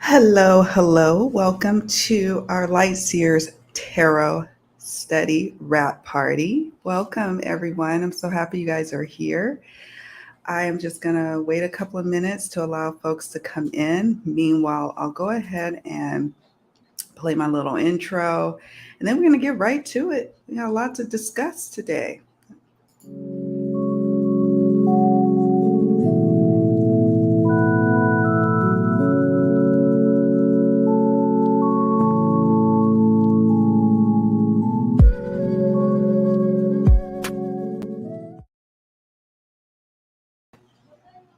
Hello, hello. Welcome to our Light Seers Tarot Study Wrap Party. Welcome, everyone. I'm so happy you guys are here. I am just going to wait a couple of minutes to allow folks to come in. Meanwhile, I'll go ahead and play my little intro, and then we're going to get right to it. We got a lot to discuss today.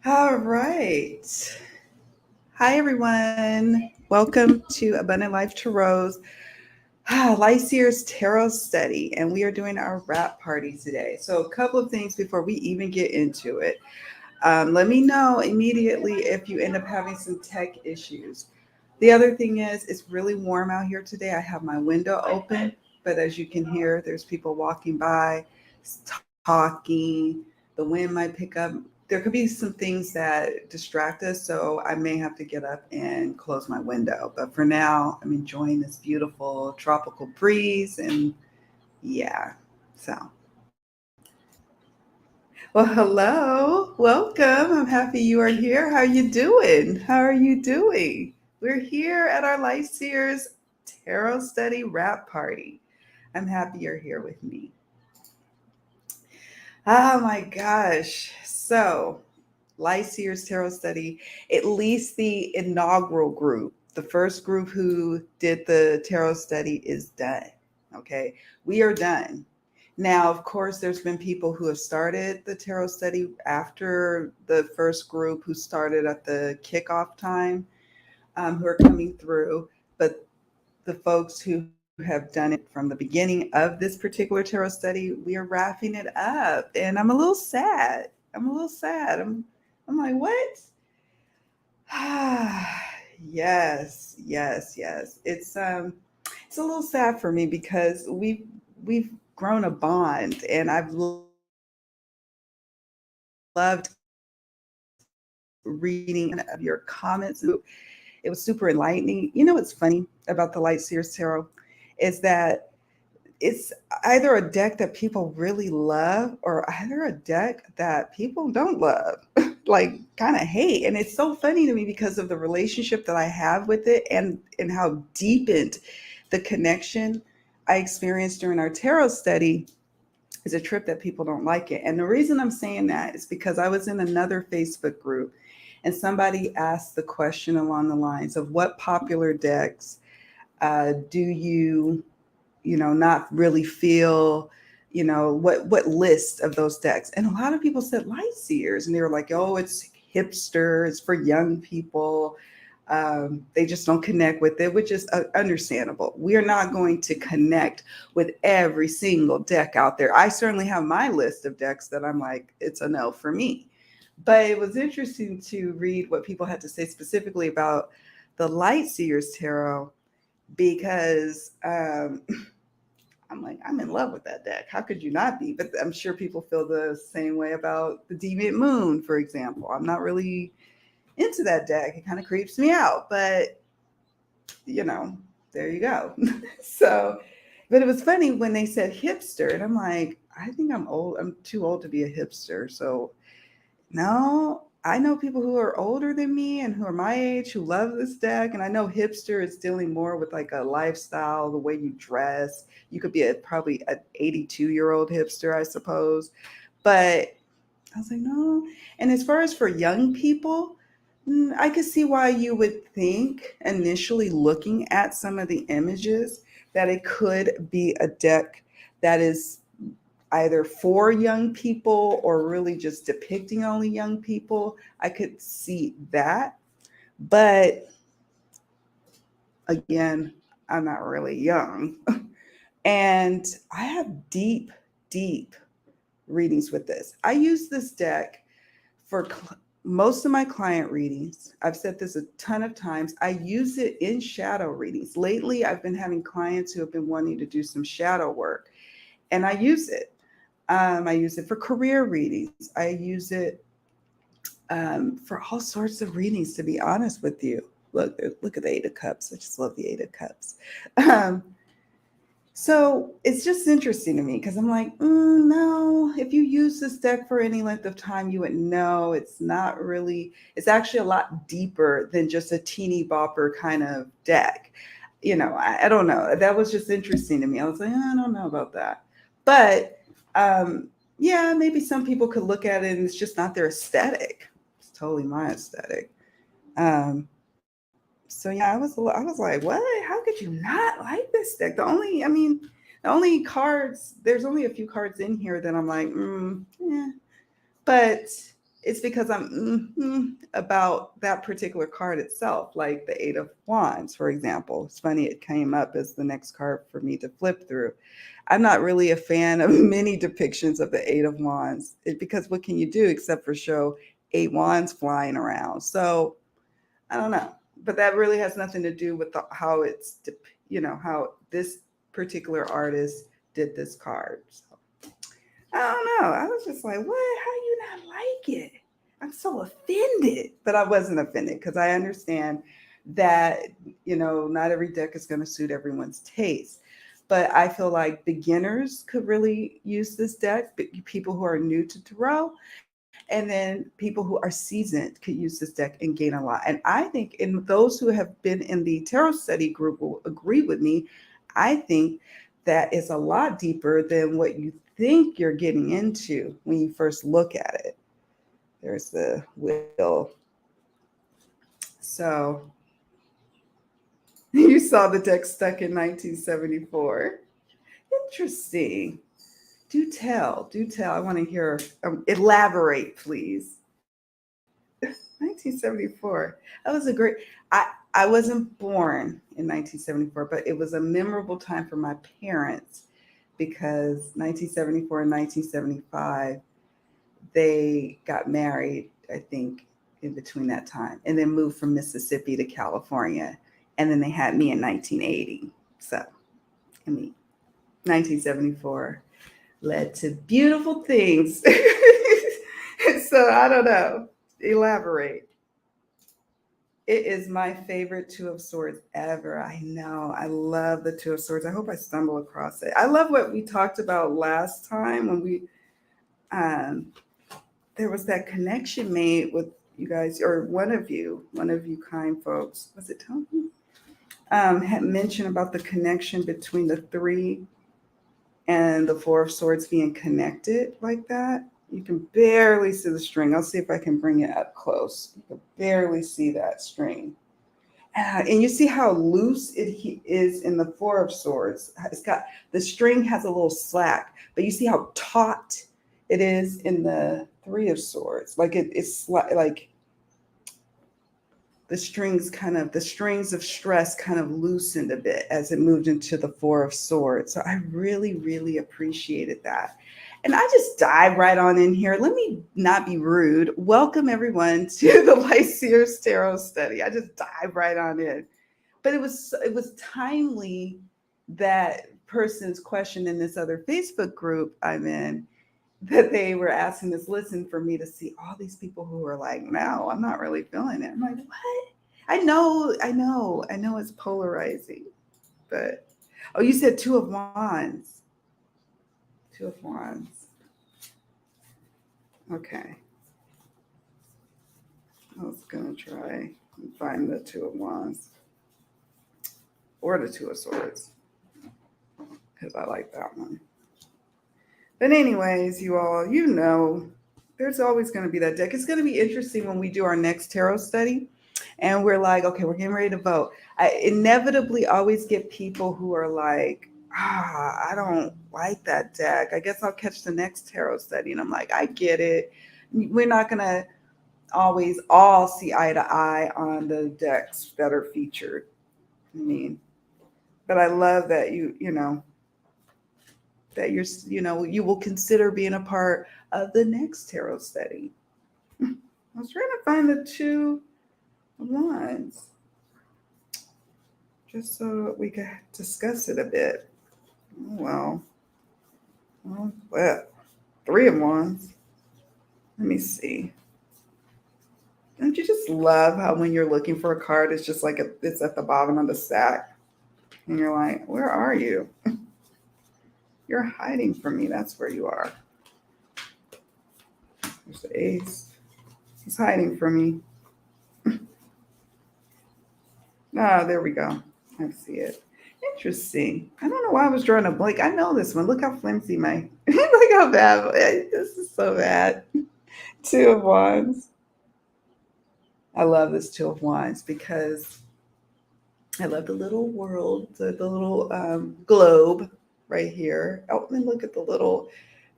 All right. Hi, everyone. Welcome to Abundant Life Tarot's Lyseer's Tarot Study, and we are doing our wrap party today. So, a couple of things before we even get into it. Let me know immediately if you end up having some tech issues. The other thing is, it's really warm out here today. I have my window open, but as you can hear, there's people walking by, talking. The wind might pick up. There could be some things that distract us, so I may have to get up and close my window. But for now, I'm enjoying this beautiful tropical breeze, and yeah, so. Well, hello, welcome. I'm happy you are here. How are you doing? How are you doing? We're here at our Life Seers Tarot Study Wrap Party. I'm happy you're here with me. Oh my gosh. So, Life Seers Tarot Study, at least the inaugural group, the first group who did the tarot study is done. Okay. We are done. Now, of course, there's been people who have started the tarot study after the first group who started at the kickoff time, who are coming through. But the folks who have done it from the beginning of this particular tarot study, we are wrapping it up. And I'm a little sad. I'm a little sad. I'm like, what? Yes, yes, yes. It's a little sad for me because we've grown a bond, and I've loved reading of your comments. It was super enlightening. You know what's funny about the Light Seers Tarot is that it's either a deck that people really love or either a deck that people don't love, like kind of hate. And it's so funny to me because of the relationship that I have with it and how deepened the connection I experienced during our tarot study is a trip that people don't like it. And the reason I'm saying that is because I was in another Facebook group and somebody asked the question along the lines of what popular decks do you not really feel, what list of those decks. And a lot of people said light seers, and they were like, oh, it's hipster, it's for young people. They just don't connect with it, which is understandable. We are not going to connect with every single deck out there. I certainly have my list of decks that I'm like, it's a no for me. But it was interesting to read what people had to say specifically about the Light Seers Tarot because I'm like, I'm in love with that deck. How could you not be? But I'm sure people feel the same way about the Deviant Moon, for example. I'm not really into that deck. It kind of creeps me out, but you know, there you go. So, but it was funny when they said hipster, and I'm like, I think I'm old. I'm too old to be a hipster. So no, I know people who are older than me and who are my age who love this deck. And I know hipster is dealing more with like a lifestyle, the way you dress. You could be probably an 82-year-old hipster, I suppose. But I was like, no. And as far as for young people, I could see why you would think initially looking at some of the images that it could be a deck that is either for young people or really just depicting only young people. I could see that. But again, I'm not really young. And I have deep, deep readings with this. I use this deck for most of my client readings. I've said this a ton of times. I use it in shadow readings. Lately, I've been having clients who have been wanting to do some shadow work, and I use it. I use it for career readings. I use it for all sorts of readings, to be honest with you. look at the Eight of Cups. I just love the Eight of Cups. Um, so it's just interesting to me because I'm like, no, if you use this deck for any length of time, you would know it's not really, it's actually a lot deeper than just a teeny bopper kind of deck. I don't know. That was just interesting to me. I was like, I don't know about that. But yeah, maybe some people could look at it and it's just not their aesthetic. It's totally my aesthetic. Um, so yeah, I was like, what? How could you not like this deck? The only cards. There's only a few cards in here that I'm like, yeah. But it's because I'm about that particular card itself, like the Eight of Wands, for example. It's funny it came up as the next card for me to flip through. I'm not really a fan of many depictions of the Eight of Wands because what can you do except for show eight wands flying around? So I don't know, but that really has nothing to do with how how this particular artist did this card. So, I don't know. I was just like, what? How you not like it? I'm so offended. But I wasn't offended because I understand that, not every deck is going to suit everyone's taste. But I feel like beginners could really use this deck, people who are new to tarot, and then people who are seasoned could use this deck and gain a lot. And I think, and those who have been in the tarot study group will agree with me, I think that is a lot deeper than what you think you're getting into when you first look at it. There's the wheel. So you saw the deck stuck in 1974. Interesting. Do tell, do tell. I want to hear, elaborate, please. 1974. That was a great. I wasn't born in 1974, but it was a memorable time for my parents because 1974 and 1975 they got married, I think, in between that time, and then moved from Mississippi to California, and then they had me in 1980. So, I mean, 1974 led to beautiful things. So I don't know. Elaborate. It is my favorite Two of Swords ever. I know. I love the Two of Swords. I hope I stumble across it. I love what we talked about last time when um, there was that connection made with you guys, or one of you kind folks. Was it Tony? Had mentioned about the connection between the three and the Four of Swords being connected like that. You can barely see the string. I'll see if I can bring it up close. You can barely see that string. And you see how loose it is in the Four of Swords. It's got, the string has a little slack, but you see how taut it is in the Three of Swords. Like it's like the strings of stress kind of loosened a bit as it moved into the Four of Swords. So I really, really appreciated that. And I just dive right on in here. Let me not be rude. Welcome everyone to the Seer's Tarot Study. I just dive right on in. But it was timely that person's question in this other Facebook group I'm in, that they were asking this listen for me to see all these people who were like, no, I'm not really feeling it. I'm like, what? I know it's polarizing. But oh, you said Two of Wands. Two of Wands. Okay. I was gonna try and find the Two of Wands. Or the Two of Swords. Because I like that one. But anyways, you all, there's always going to be that deck. It's going to be interesting when we do our next tarot study and we're like, okay, we're getting ready to vote. I inevitably always get people who are like, I don't like that deck. I guess I'll catch the next tarot study. And I'm like, I get it. We're not going to always all see eye to eye on the decks that are featured. I mean, but I love that that you will consider being a part of the next tarot study. I was trying to find the Two of Wands just so we could discuss it a bit. Oh, well, Three of Wands. Let me see. Don't you just love how when you're looking for a card, it's just like it's at the bottom of the stack, and you're like, where are you? You're hiding from me. That's where you are. There's the ace. He's hiding from me. Ah, there we go. I see it. Interesting. I don't know why I was drawing a blank. I know this one. Look how flimsy my. Look how bad. This is so bad. Two of Wands. I love this Two of Wands because I love the little world, the little globe right here. Oh, and look at the little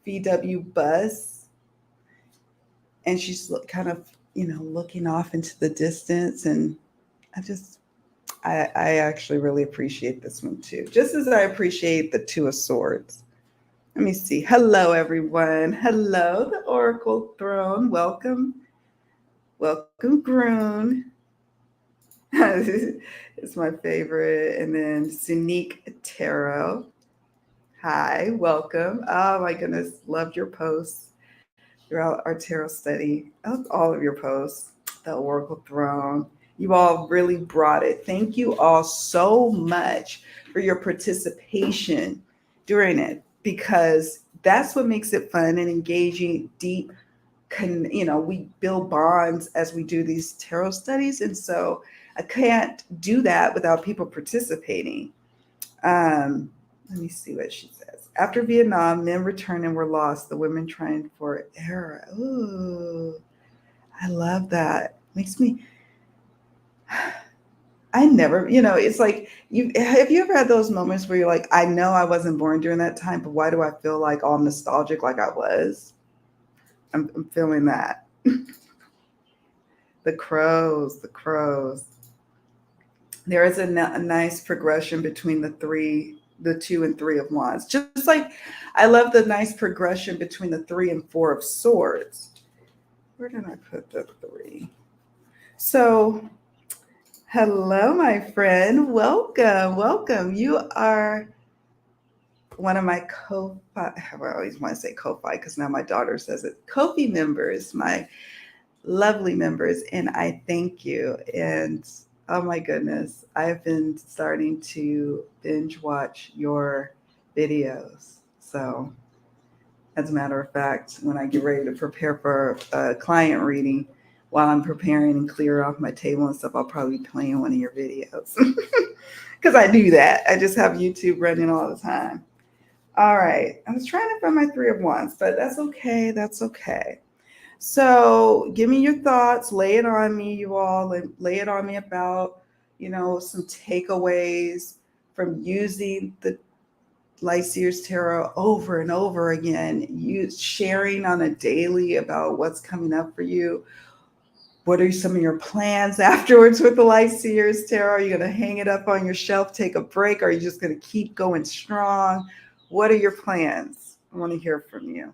VW bus. And she's kind of, looking off into the distance. And I actually really appreciate this one too. Just as I appreciate the Two of Swords. Let me see. Hello, everyone. Hello, the Oracle Throne. Welcome. Welcome, Groon. It's my favorite. And then Sunique Tarot. Hi, welcome. Oh my goodness. Loved your posts throughout our tarot study. All of your posts. The Oracle Throne. You all really brought it. Thank you all so much for your participation during it, because that's what makes it fun and engaging, deep. We build bonds as we do these tarot studies. And so I can't do that without people participating. Let me see what she says. After Vietnam, men returned and were lost. The women trying for error. Ooh, I love that. Makes me. I never, it's like have you ever had those moments where you're like, I know I wasn't born during that time, but why do I feel like all nostalgic like I was? I'm feeling that. The crows. There is a nice progression between the two and three of wands. Just like I love the nice progression between the 3 and 4 of swords. Where did I put the 3? So, hello, my friend. Welcome. You are one of my Ko-Fi, I always want to say Ko-Fi because now my daughter says it, Ko-Fi members, my lovely members, and I thank you. And oh my goodness, I've been starting to binge watch your videos. So as a matter of fact, when I get ready to prepare for a client reading, while I'm preparing and clear off my table and stuff, I'll probably be playing one of your videos. Because I do that. I just have YouTube running all the time. All right. I was trying to find my 3 of Wands, but that's okay. So give me your thoughts. Lay it on me, you all. Lay it on me about, some takeaways from using the Light Seers Tarot over and over again. You sharing on a daily about what's coming up for you. What are some of your plans afterwards with the Light Seers Tarot? Are you going to hang it up on your shelf, take a break? Or are you just going to keep going strong? What are your plans? I want to hear from you.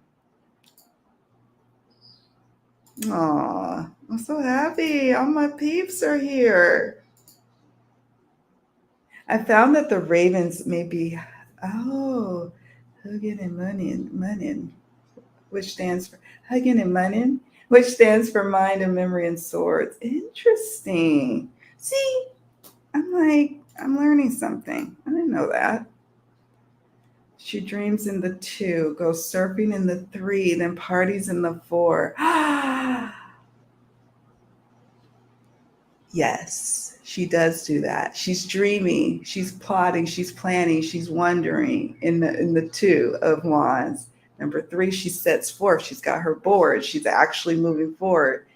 Aw, I'm so happy. All my peeps are here. I found that the ravens may be, Huggin and Munnin, which stands for Huggin and Munnin, which stands for mind and memory and swords. Interesting. See, I'm learning something. I didn't know that. She dreams in the 2, goes surfing in the 3, then parties in the 4. Yes, she does do that. She's dreaming, she's plotting, she's planning, she's wondering in the 2 of Wands. Number 3, she sets forth. She's got her board. She's actually moving forward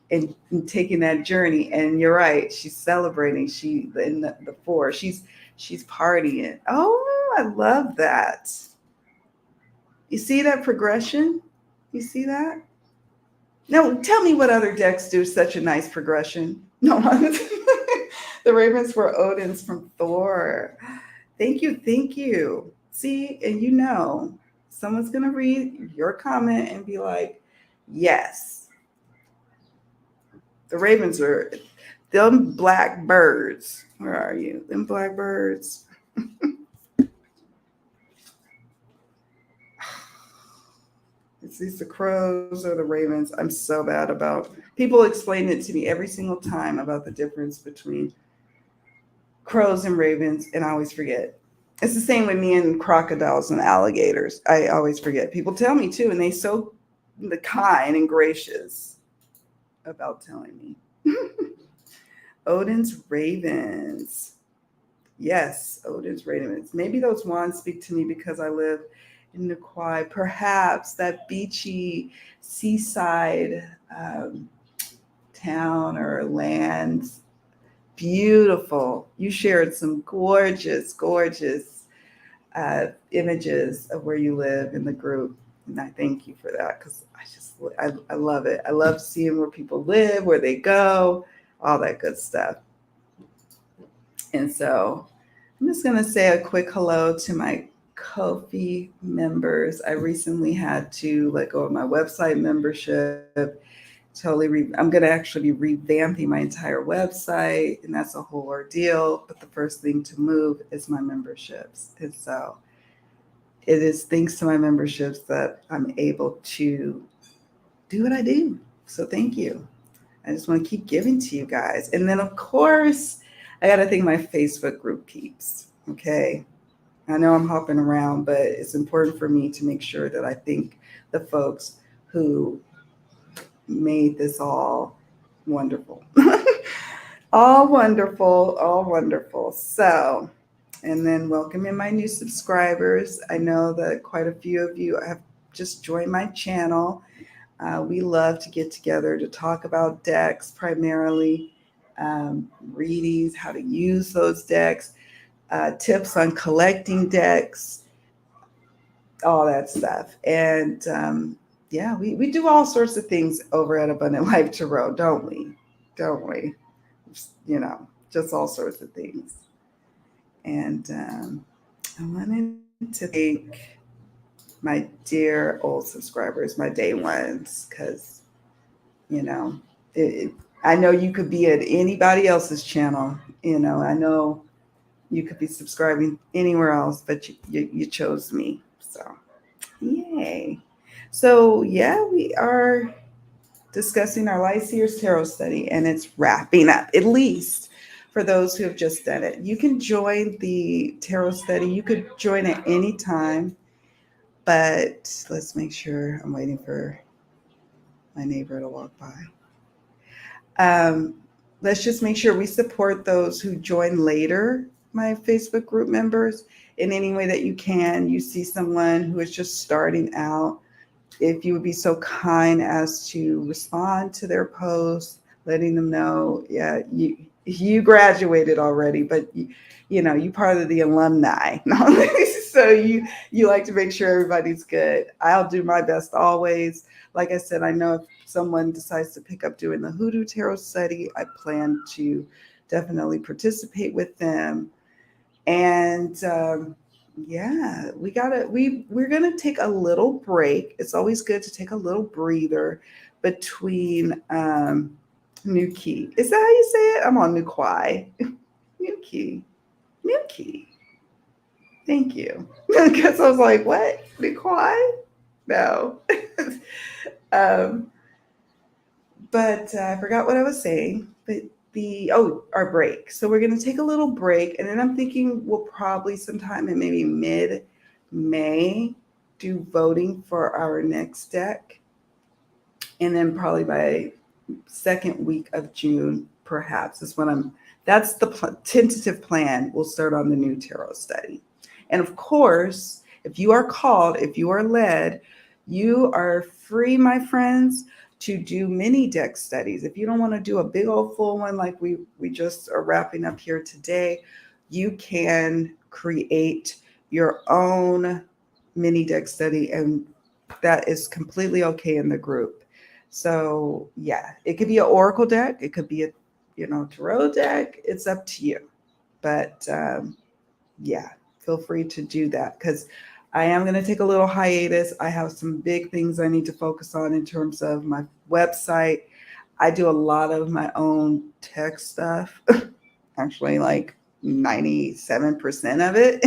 and taking that journey. And you're right. She's celebrating. She in the 4. She's partying. Oh, I love that. You see that progression? You see that? Now, tell me what other decks do such a nice progression. No, the ravens were Odin's from Thor. Thank you. See, and someone's going to read your comment and be like, yes. The ravens are them black birds. Where are you? Them black birds. It's these the crows or the ravens. I'm so bad about people explain it to me every single time about the difference between crows and ravens, and I always forget. It's the same with me and crocodiles and alligators. I always forget. People tell me too, and they so kind and gracious about telling me. Odin's ravens. Yes, Odin's ravens. Maybe those wands speak to me because I live in the Kauai. Perhaps that beachy seaside um, town or land. Beautiful. You shared some gorgeous, gorgeous images of where you live in the group. And I thank you for that because I love it. I love seeing where people live, where they go, all that good stuff. And so I'm just going to say a quick hello to my Ko-fi members. I recently had to let go of my website membership. I'm going to actually be revamping my entire website, and that's a whole ordeal. But the first thing to move is my memberships. And so it is thanks to my memberships that I'm able to do what I do. So thank you. I just want to keep giving to you guys. And then, of course, I got to thank my Facebook group peeps. Okay. I know I'm hopping around, but it's important for me to make sure that I thank the folks who made this all wonderful. All wonderful, all wonderful. So, and then welcome in my new subscribers. I know that quite a few of you have just joined my channel. We love to get together to talk about decks, primarily readings, how to use those decks, tips on collecting decks, all that stuff. And yeah, we do all sorts of things over at Abundant Life Tarot, don't we? Don't we? You know, just all sorts of things. And I wanted to thank my dear old subscribers, my day ones, because, you know, I know you could be at anybody else's channel. You know, I know you could be subscribing anywhere else, but you chose me. So, yay. So, yeah, we are discussing our Light Seers Tarot study, and it's wrapping up, at least for those who have just done it. You can join the tarot study. You could join at any time, but let's make sure. I'm waiting for my neighbor to walk by. Let's just make sure we support those who join later, my Facebook group members, in any way that you can. You see someone who is just starting out, if you would be so kind as to respond to their post, letting them know, yeah, you graduated already, but you know, you part of the alumni. So you like to make sure everybody's good. I'll do my best always. Like I said, I know if someone decides to pick up doing the Hoodoo Tarot study, I plan to definitely participate with them. And yeah, we're gonna take a little break. It's always good to take a little breather between New Key. Is that how you say it? I'm on New Kauai. New Key. New Key. Thank you. Because I was like, what? New Kauai? No. But I forgot what I was saying. But our break. So we're going to take a little break, and then I'm thinking we'll probably sometime in maybe mid-May do voting for our next deck, and then probably by second week of June, perhaps is when that's the tentative plan. We'll start on the new tarot study, and of course, if you are called, if you are led, you are free, my friends, to do mini deck studies. If you don't want to do a big old full one like we just are wrapping up here today, you can create your own mini deck study, and that is completely okay in the group. So yeah, it could be an oracle deck, it could be a tarot deck. It's up to you. But yeah, feel free to do that, because I am going to take a little hiatus. I have some big things I need to focus on in terms of my website. I do a lot of my own tech stuff, actually like 97% of it.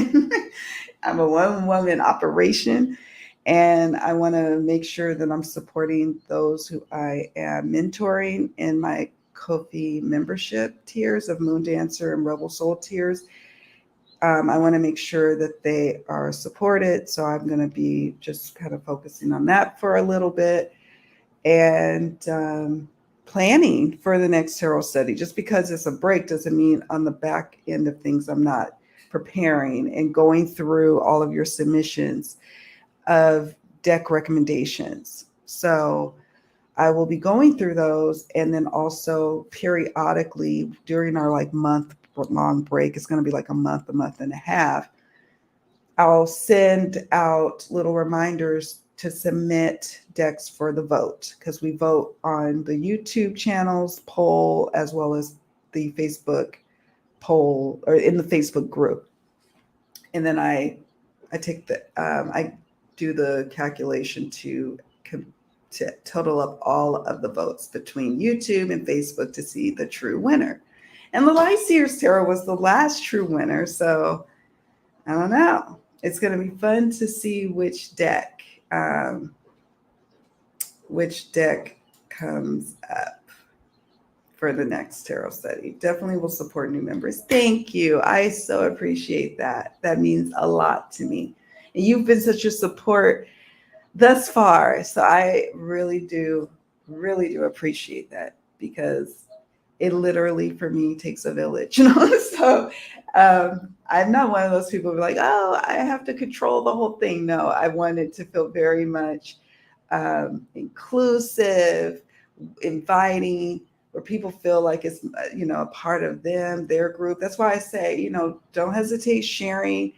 I'm a one-woman operation, And I want to make sure that I'm supporting those who I am mentoring in my Kofi membership tiers of Moon Dancer and Rebel Soul tiers. I want to make sure that they are supported. So I'm going to be just kind of focusing on that for a little bit and planning for the next tarot study. Just because it's a break doesn't mean on the back end of things I'm not preparing and going through all of your submissions of deck recommendations. So I will be going through those, and then also periodically during our like month long break, it's going to be like a month and a half, I'll send out little reminders to submit decks for the vote, because we vote on the YouTube channels poll as well as the Facebook poll, or in the Facebook group. And then I take the I do the calculation to total up all of the votes between YouTube and Facebook to see the true winner. And the Light Seers Tarot was the last true winner, so I don't know. It's going to be fun to see which deck comes up for the next tarot study. Definitely will support new members. Thank you. I so appreciate that. That means a lot to me. And you've been such a support thus far. So I really do appreciate that, because it literally for me takes a village, So I'm not one of those people who are like, oh, I have to control the whole thing. No, I want it to feel very much inclusive, inviting, where people feel like it's, a part of them, their group. That's why I say, don't hesitate sharing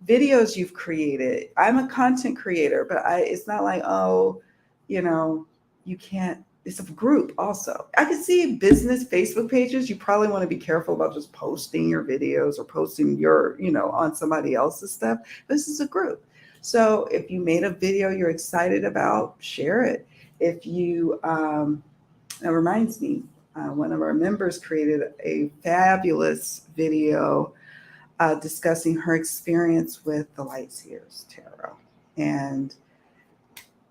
videos you've created. I'm a content creator, but it's not like, oh, you can't. It's a group also. I can see business Facebook pages. You probably want to be careful about just posting your videos or posting your, on somebody else's stuff. This is a group. So if you made a video you're excited about, share it. If you, that reminds me, one of our members created a fabulous video discussing her experience with the Light Seers Tarot. And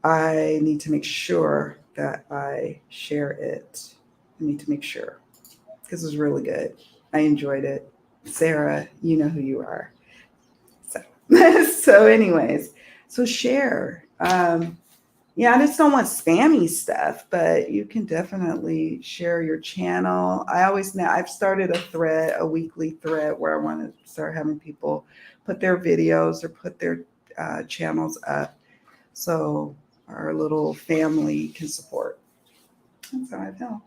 I need to make sure that I share it. I need to make sure, because it was really good. I enjoyed it. Sarah, you know who you are. So anyways, so share. Yeah, I just don't want spammy stuff, but you can definitely share your channel. I've started a weekly thread where I want to start having people put their videos or put their channels up, so our little family can support. That's how I feel.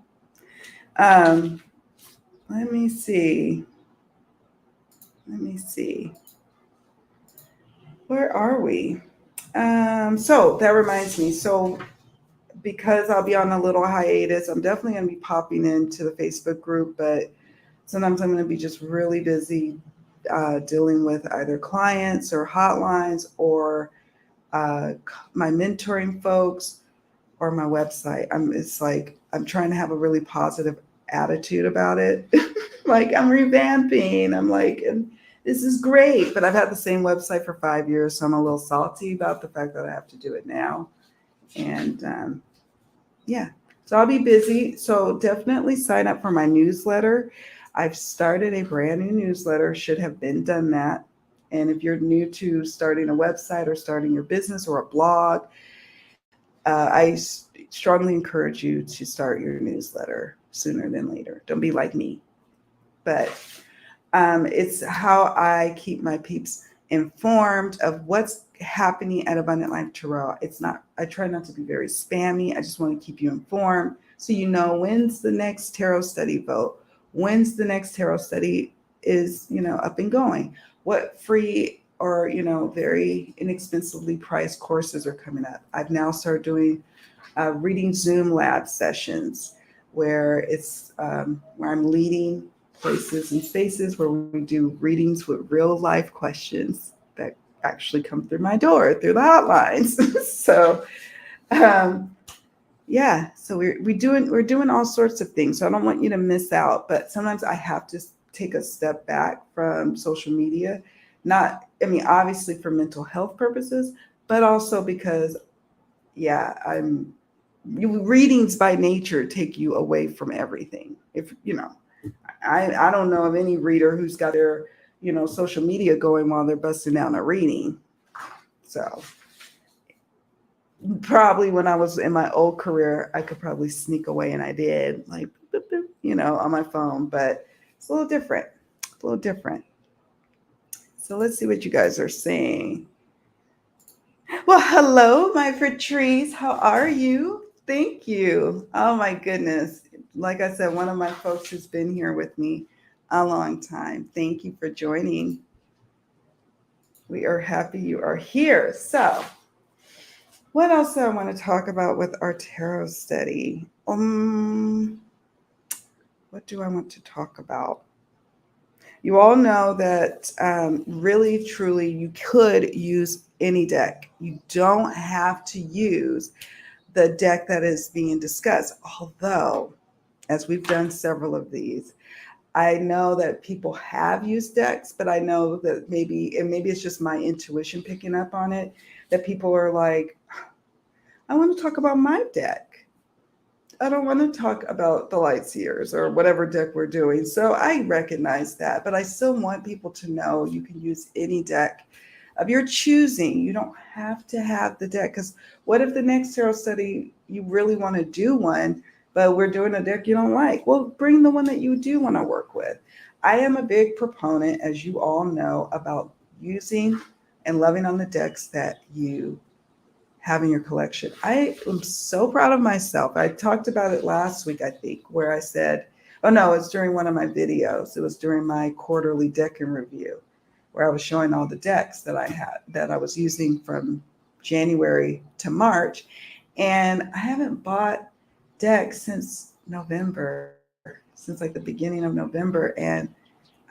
Let me see. Where are we? So that reminds me. So because I'll be on a little hiatus, I'm definitely going to be popping into the Facebook group, but sometimes I'm going to be just really busy dealing with either clients or hotlines or my mentoring folks or my website. I'm trying to have a really positive attitude about it. Like, I'm revamping. I'm like, and this is great, but I've had the same website for 5 years, so I'm a little salty about the fact that I have to do it now. And yeah, so I'll be busy. So definitely sign up for my newsletter. I've started a brand new newsletter, should have been done that. And if you're new to starting a website or starting your business or a blog, I strongly encourage you to start your newsletter sooner than later. Don't be like me. But it's how I keep my peeps informed of what's happening at Abundant Life Tarot. I try not to be very spammy. I just want to keep you informed, so you know when's the next tarot study vote, when's the next tarot study is, up and going, what free or, very inexpensively priced courses are coming up. I've now started doing reading Zoom lab sessions where it's where I'm leading places and spaces where we do readings with real life questions that actually come through my door, through the hotlines. So yeah, so we're doing all sorts of things. So I don't want you to miss out, but sometimes I have to take a step back from social media. Obviously for mental health purposes, but also because, yeah, readings by nature take you away from everything. If you know, I don't know of any reader who's got their, social media going while they're busting down a reading. So probably when I was in my old career, I could probably sneak away, and I did, like, boop, boop, on my phone. But it's a little different. A little different. So let's see what you guys are saying. Well, hello, my Patrice. How are you? Thank you. Oh my goodness. Like I said, one of my folks has been here with me a long time. Thank you for joining. We are happy you are here. So, what else do I want to talk about with our tarot study? What do I want to talk about? You all know that really, truly, you could use any deck. You don't have to use the deck that is being discussed. Although, as we've done several of these, I know that people have used decks, but I know that maybe it's just my intuition picking up on it, that people are like, I want to talk about my deck. I don't want to talk about the Light Seers or whatever deck we're doing. So I recognize that, but I still want people to know you can use any deck of your choosing. You don't have to have the deck, because what if the next tarot study you really want to do one, but we're doing a deck you don't like? Well, bring the one that you do want to work with. I am a big proponent, as you all know, about using and loving on the decks that you have in your collection. I am so proud of myself. I talked about it last week, I think, where I said, oh no, it was during one of my videos. It was during my quarterly deck and review, where I was showing all the decks that I had, that I was using from January to March. And I haven't bought decks since November, since like the beginning of November. And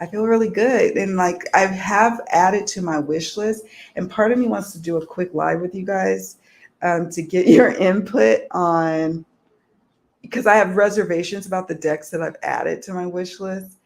I feel really good. And like I have added to my wish list. And part of me wants to do a quick live with you guys, to get your input on, because I have reservations about the decks that I've added to my wish list.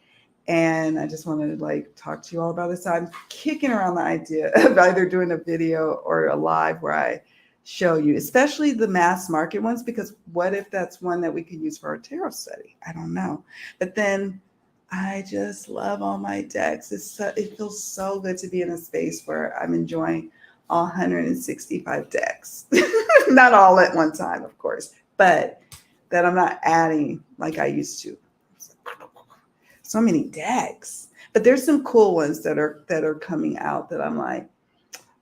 And I just wanted to like talk to you all about this. So I'm kicking around the idea of either doing a video or a live where I show you, especially the mass market ones, because what if that's one that we could use for our tarot study? I don't know. But then I just love all my decks. It feels so good to be in a space where I'm enjoying all 165 decks. Not all at one time, of course, but that I'm not adding like I used to. So many decks. But there's some cool ones that are coming out that I'm like,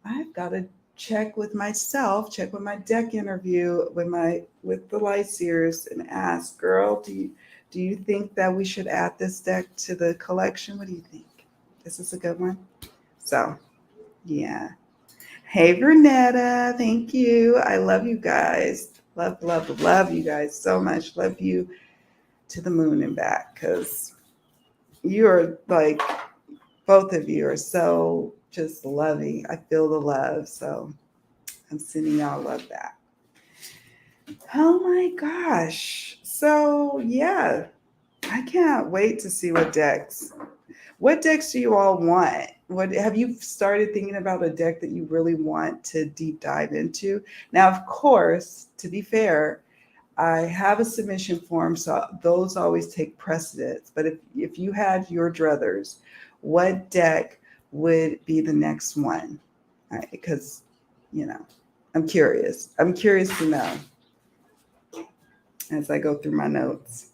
I've got to check with myself, check with my deck interview with the Light Seers and ask, girl, do you think that we should add this deck to the collection? What do you think? Is this a good one? So, yeah. Hey, Vernetta, thank you. I love you guys. Love, love, love you guys so much. Love you to the moon and back, because you're like, both of you are so just loving. I feel the love. So I'm sending y'all love back. Oh my gosh. So, yeah, I can't wait to see what decks do you all want? What have you started thinking about a deck that you really want to deep dive into? Now, of course, to be fair, I have a submission form, so those always take precedence. But if you had your druthers, what deck would be the next one? All right, because, I'm curious. I'm curious to know as I go through my notes.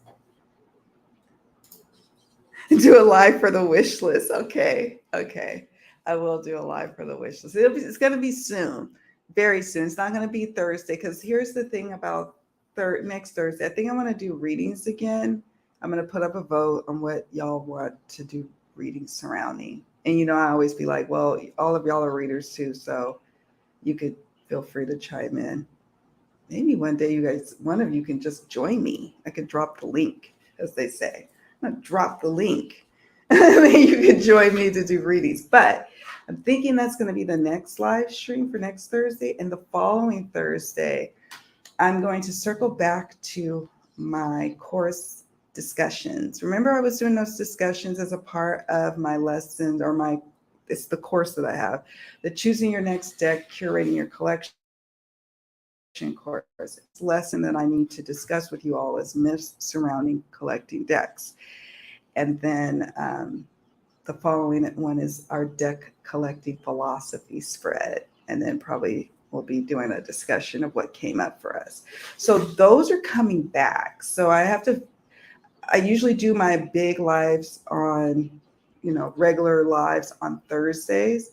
Do a live for the wish list. Okay. I will do a live for the wish list. It's going to be soon, very soon. It's not going to be Thursday, because here's the thing about next Thursday. I think I want to do readings again. I'm going to put up a vote on what y'all want to do readings surrounding. And, I always be like, well, all of y'all are readers too, so you could feel free to chime in. Maybe one day one of you can just join me. I could drop the link, as they say. I'm going to drop the link. Then you could join me to do readings. But I'm thinking that's going to be the next live stream for next Thursday. And the following Thursday, I'm going to circle back to my course discussions. Remember, I was doing those discussions as a part of my lessons or my it's the course that I have, the choosing your next deck, curating your collection course. It's a lesson that I need to discuss with you all as myths surrounding collecting decks. And then the following one is our deck collecting philosophy spread. And then probably we'll be doing a discussion of what came up for us. So those are coming back. So I usually do my big lives on, regular lives on Thursdays.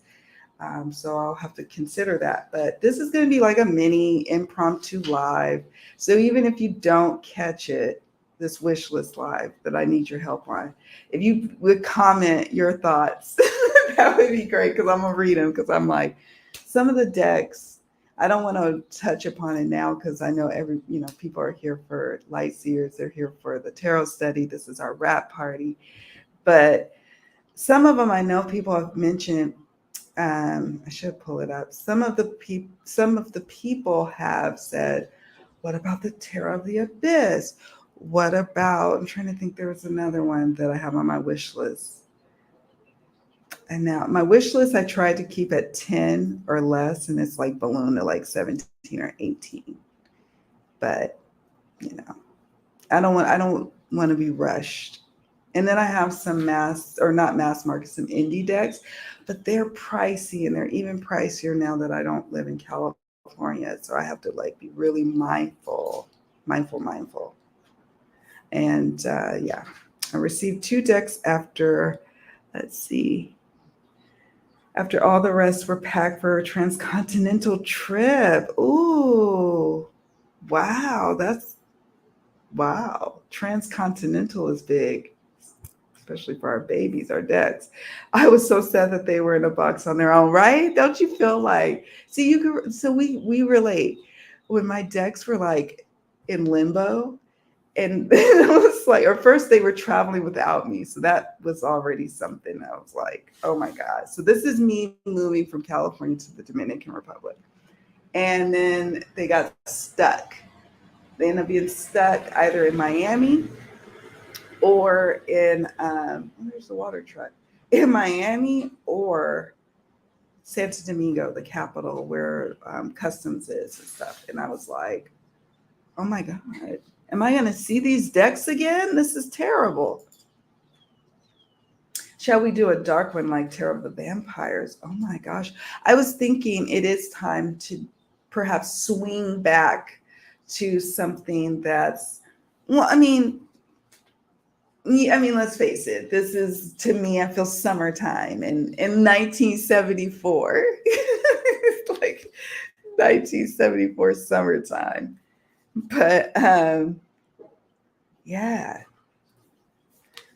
So I'll have to consider that. But this is going to be like a mini impromptu live. So even if you don't catch it, this wish list live that I need your help on, if you would comment your thoughts, that would be great, because I'm going to read them, because I'm like, some of the decks, I don't want to touch upon it now, because I know people are here for Light Seers. They're here for the tarot study. This is our wrap party. But some of them I know people have mentioned. I should pull it up. Some of the people have said, what about the Tarot of the Abyss? What about, I'm trying to think, there was another one that I have on my wish list. And now my wish list, I tried to keep at 10 or less, and it's like ballooned to like 17 or 18. But, I don't want to be rushed. And then I have some not mass market, some indie decks, but they're pricey, and they're even pricier now that I don't live in California. So I have to be really mindful. And I received 2 decks after all the rest were packed for a transcontinental trip. Ooh, wow. Transcontinental is big, especially for our babies, our decks. I was so sad that they were in a box on their own, right? Don't you feel like, we relate. When my decks were like in limbo, and it was like, or first they were traveling without me. So that was already something. I was like, oh my God. So this is me moving from California to the Dominican Republic. And then they got stuck. They ended up being stuck either in Miami or in, where's the water truck? In Miami or Santo Domingo, the capital where customs is and stuff. And I was like, oh my God, am I going to see these decks again? This is terrible. Shall we do a dark one like Tarot of the Vampires? Oh my gosh. I was thinking it is time to perhaps swing back to something that's, let's face it. This is, to me, I feel summertime in 1974. It's like 1974 summertime. But yeah,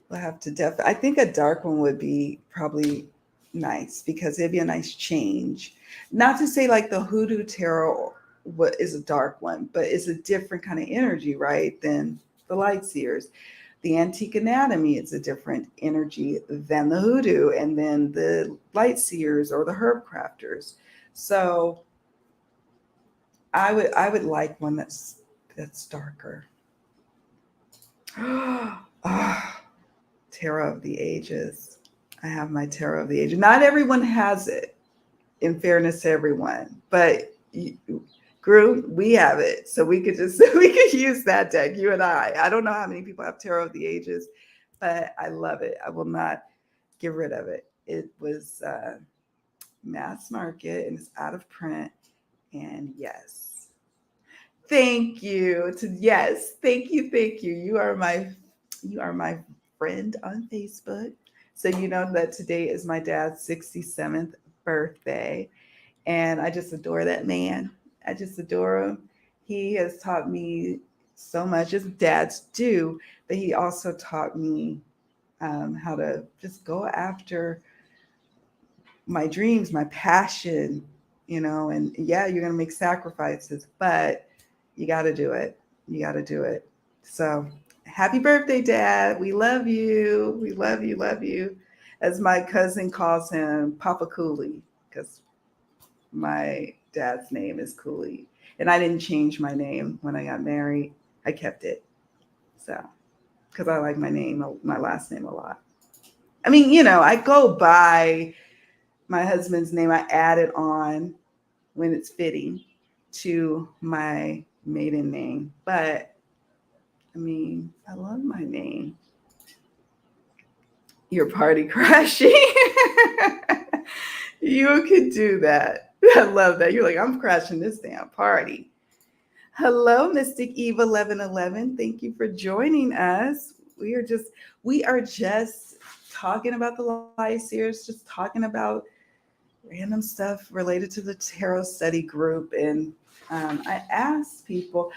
we'll have to I think a dark one would be probably nice, because it'd be a nice change. Not to say like the Hoodoo Tarot is a dark one, but it's a different kind of energy, right, than the Light Seers. The Antique Anatomy is a different energy than the Hoodoo, and then the Light Seers or the Herb Crafters. So I would like one that's darker. Tarot of the Ages. I have my Tarot of the Ages. Not everyone has it, in fairness to everyone, but Gru, we have it. So we could use that deck, you and I. I don't know how many people have Tarot of the Ages, but I love it. I will not get rid of it. It was mass market and it's out of print. And yes. Thank you. Thank you. You are my friend on Facebook. So you know that today is my dad's 67th birthday. And I just adore that man. I just adore him. He has taught me so much, as dads do, but he also taught me how to just go after my dreams, my passion, and yeah, you're going to make sacrifices, but you got to do it. So happy birthday, Dad. We love you. We love you. As my cousin calls him, Papa Cooley, because my dad's name is Cooley. And I didn't change my name when I got married. I kept it. So, because I like my last name a lot. I go by my husband's name. I add it on when it's fitting to my maiden name. But I mean, I love my name. You're party crashing. You could do that. I love that. You're like, I'm crashing this damn party. Hello, Mystic Eve 1111. Thank you for joining us. We are just talking about the light seers, just talking about random stuff related to the tarot study group. And I asked people,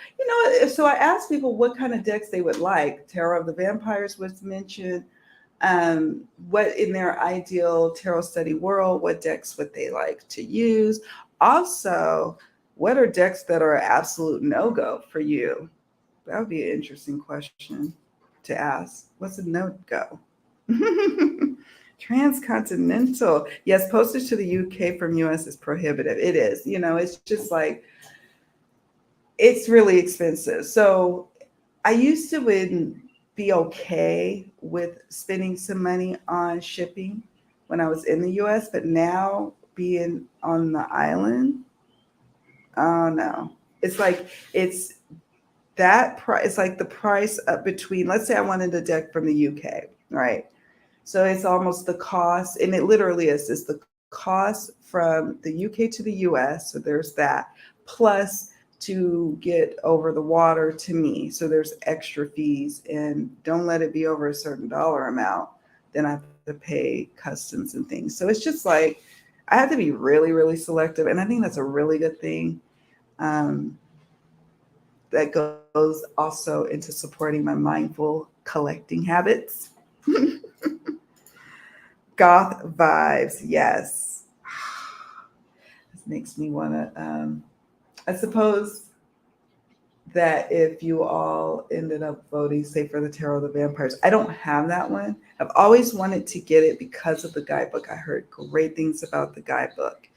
so I asked people what kind of decks they would like. Tarot of the Vampires was mentioned. What in their ideal tarot study world, what decks would they like to use? Also, what are decks that are absolute no-go for you? That would be an interesting question to ask. What's a no-go? Transcontinental. Yes, postage to the UK from US is prohibitive. It is. It's just like, it's really expensive. So I used to be okay with spending some money on shipping when I was in the US, but now being on the island, oh no. It's like it's that price. It's like the price up between, let's say I wanted a deck from the UK, right? So it's almost the cost, and it literally is. It's the cost from the UK to the US. So there's that, plus to get over the water to me. So there's extra fees, and don't let it be over a certain dollar amount. Then I have to pay customs and things. So it's just like, I have to be really, really selective. And I think that's a really good thing. That goes also into supporting my mindful collecting habits. Goth vibes, yes. This makes me want to. I suppose that if you all ended up voting, say, for the Tarot of the Vampires, I don't have that one. I've always wanted to get it because of the guidebook. I heard great things about the guidebook.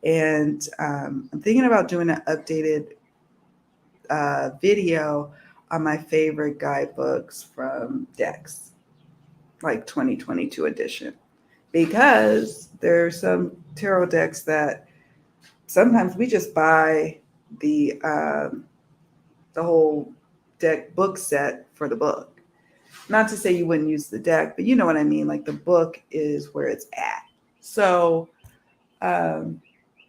And I'm thinking about doing an updated video on my favorite guidebooks from decks, like 2022 edition. Because there's some tarot decks that sometimes we just buy the whole deck book set for the book. Not to say you wouldn't use the deck, but you know what I mean. Like, the book is where it's at. So I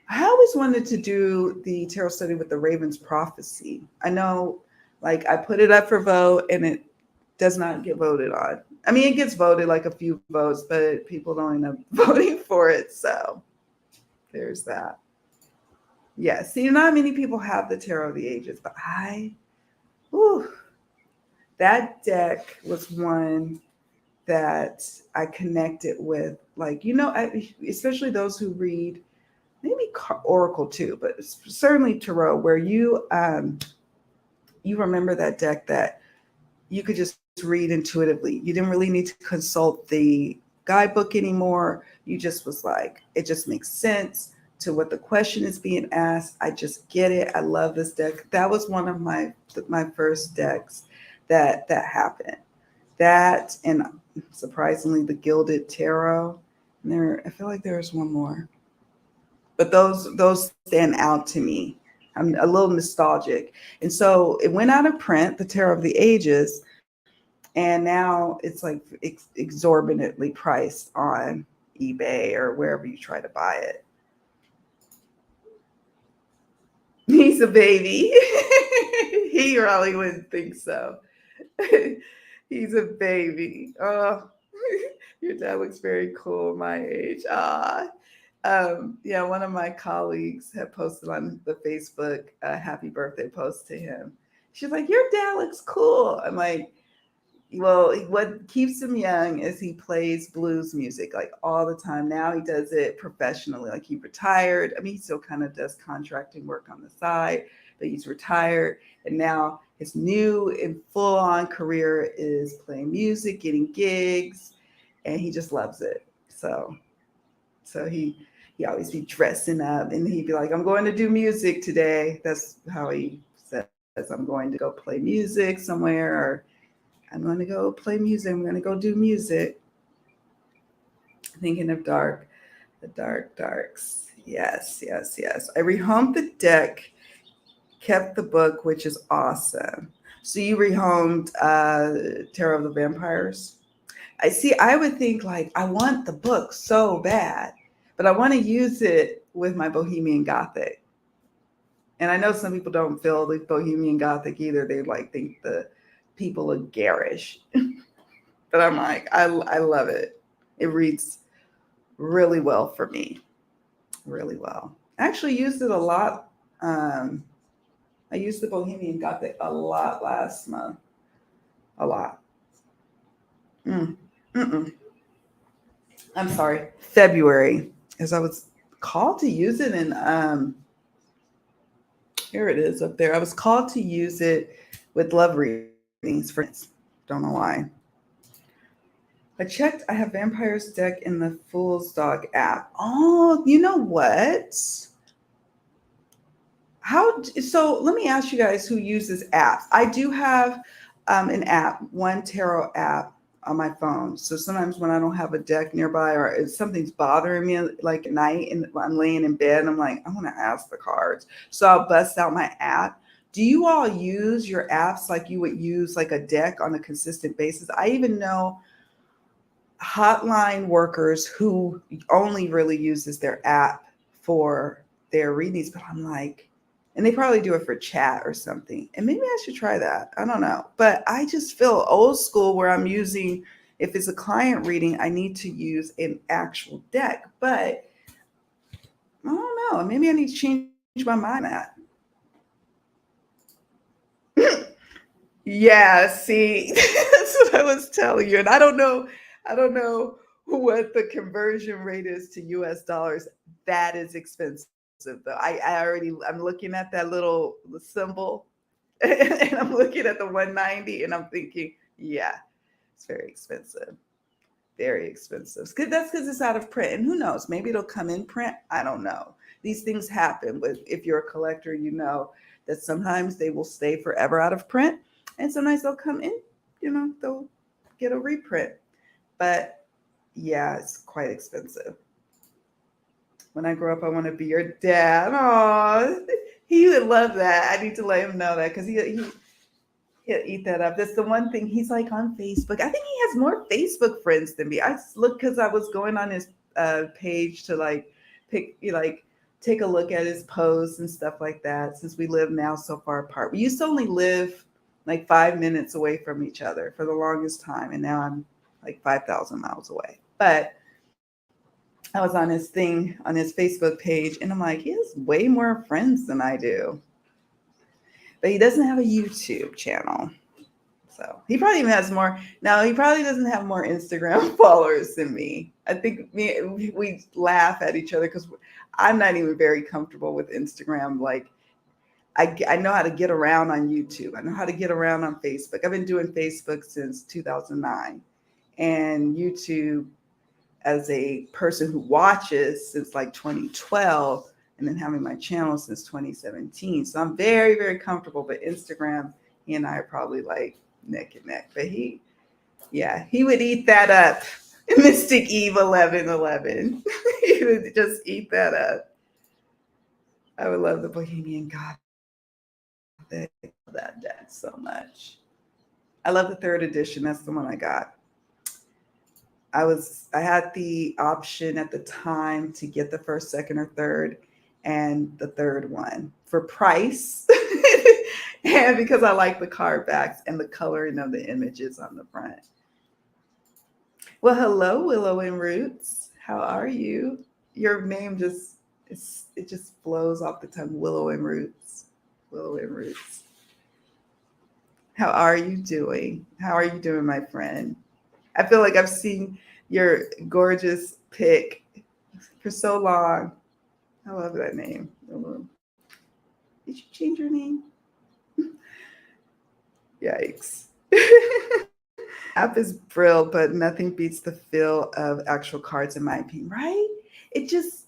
always wanted to do the tarot study with the Raven's Prophecy. I know, like, I put it up for vote and it does not get voted on. I mean, it gets voted, like a few votes, but people don't end up voting for it. So there's that. Yeah, see, not many people have the Tarot of the Ages, but that deck was one that I connected with. Like, especially those who read maybe Oracle too, but certainly Tarot, where you remember that deck that you could just read intuitively. You didn't really need to consult the guidebook anymore. You just was like, it just makes sense to what the question is being asked. I just get it. I love this deck. That was one of my first decks that happened. That, and surprisingly, the Gilded Tarot. And I feel like there's one more, but those stand out to me. I'm a little nostalgic. And so it went out of print, the Tarot of the Ages, and now it's like exorbitantly priced on eBay or wherever you try to buy it. He's a baby. He probably wouldn't think so. He's a baby. Oh, your dad looks very cool my age. Yeah, one of my colleagues had posted on the Facebook a happy birthday post to him. She's like, your dad looks cool. I'm like, well, what keeps him young is he plays blues music like all the time. Now he does it professionally. Like, he retired. I mean, he still kind of does contracting work on the side, but he's retired. And now his new and full-on career is playing music, getting gigs, and he just loves it. So he always be dressing up, and he'd be like, I'm going to do music today. That's how he says, I'm going to go play music somewhere, or I'm going to go play music. I'm going to go do music. Thinking of Dark. The dark darks. Yes, yes, yes. I rehomed the deck, kept the book, which is awesome. So you rehomed Terror of the Vampires? I see. I would think like I want the book so bad, but I want to use it with my Bohemian Gothic. And I know some people don't feel like Bohemian Gothic either. They like think the people are garish, but I'm like, I love it. It reads really well for me, really well. I actually used it a lot. Um, I used the Bohemian Gothic a lot last month, a lot. Mm. Mm-mm. I'm sorry, February, as I was called to use it in here it is up there. I was called to use it with love readings for don't know why. I checked. I have Vampire's deck in the Fool's Dog app. Oh, you know what? So let me ask you guys who uses apps. I do have an app, one tarot app on my phone. So sometimes when I don't have a deck nearby or if something's bothering me like at night and I'm laying in bed, I'm like, I want to ask the cards. So I'll bust out my app. Do you all use your apps like you would use like a deck on a consistent basis? I even know hotline workers who only really uses their app for their readings, but I'm like, and they probably do it for chat or something. And maybe I should try that. I don't know. But I just feel old school where I'm using, if it's a client reading, I need to use an actual deck. But I don't know. Maybe I need to change my mind on that. Yeah, see, that's what I was telling you. And I don't know what the conversion rate is to US dollars. That is expensive though. I'm looking at that little symbol and I'm looking at the 190 and I'm thinking, yeah, it's very expensive. Very expensive. That's because it's out of print. And who knows? Maybe it'll come in print. I don't know. These things happen. But if you're a collector, you know that sometimes they will stay forever out of print. And sometimes they'll come in, they'll get a reprint. But yeah, it's quite expensive. When I grow up, I want to be your dad. Oh, he would love that. I need to let him know that because he'll eat that up. That's the one thing. He's like on Facebook. I think he has more Facebook friends than me. I looked because I was going on his page to like take a look at his posts and stuff like that. Since we live now so far apart, we used to only live like 5 minutes away from each other for the longest time, and now I'm like 5,000 miles away. But I was on his thing on his Facebook page, and I'm like, he has way more friends than I do. But he doesn't have a YouTube channel. So he probably even has more. No, he probably doesn't have more Instagram followers than me. I think we laugh at each other because I'm not even very comfortable with Instagram. Like I know how to get around on YouTube. I know how to get around on Facebook. I've been doing Facebook since 2009 and YouTube as a person who watches since like 2012 and then having my channel since 2017. So I'm very, very comfortable. But Instagram, he and I are probably like neck and neck. But he would eat that up. Mystic Eve 1111. He would just eat that up. I would love the Bohemian God. I love that deck so much. I love the third edition. That's the one I got. I had the option at the time to get the first, second, or third, and the third one for price. And because I like the card backs and the coloring of the images on the front. Well, hello, Willow and Roots. How are you? Your name it just flows off the tongue. Willow and Roots. Willow and Roots. How are you doing? How are you doing, my friend? I feel like I've seen your gorgeous pic for so long. I love that name. Did you change your name? Yikes. App is brill, but nothing beats the feel of actual cards in my opinion, right? It just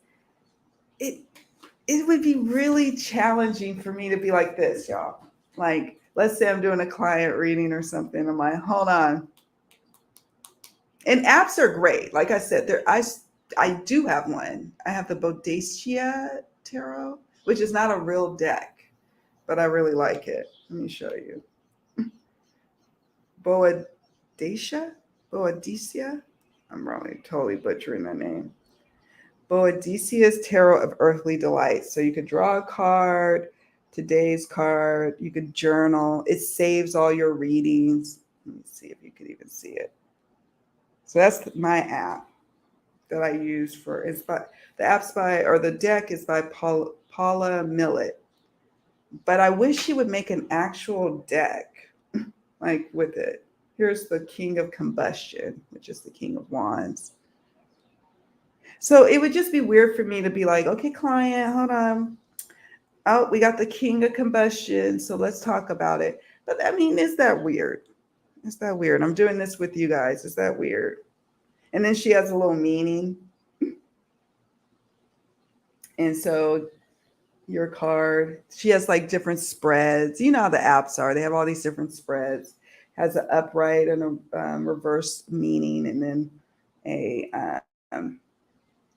it would be really challenging for me to be like this, y'all. Like, let's say I'm doing a client reading or something. I'm like, hold on. And apps are great. Like I said, I do have one. I have the Bodacia Tarot, which is not a real deck, but I really like it. Let me show you. Boadicea? Boadicea? I'm probably totally butchering the name. Boadicea's Tarot of Earthly Delight. So you could draw a card, today's card, you could journal. It saves all your readings. Let me see if you could even see it. So that's my app that I use for, it's by, the app's by, or the deck is by Paula Millett. But I wish she would make an actual deck, like with it. Here's the King of Combustion, which is the King of Wands. So it would just be weird for me to be like, okay, client, hold on. Oh, we got the King of Combustion, so let's talk about it. But I mean, is that weird? Is that weird? I'm doing this with you guys. Is that weird? And then she has a little meaning. And so your card, she has like different spreads. You know how the apps are. They have all these different spreads. Has an upright and a reverse meaning, and then a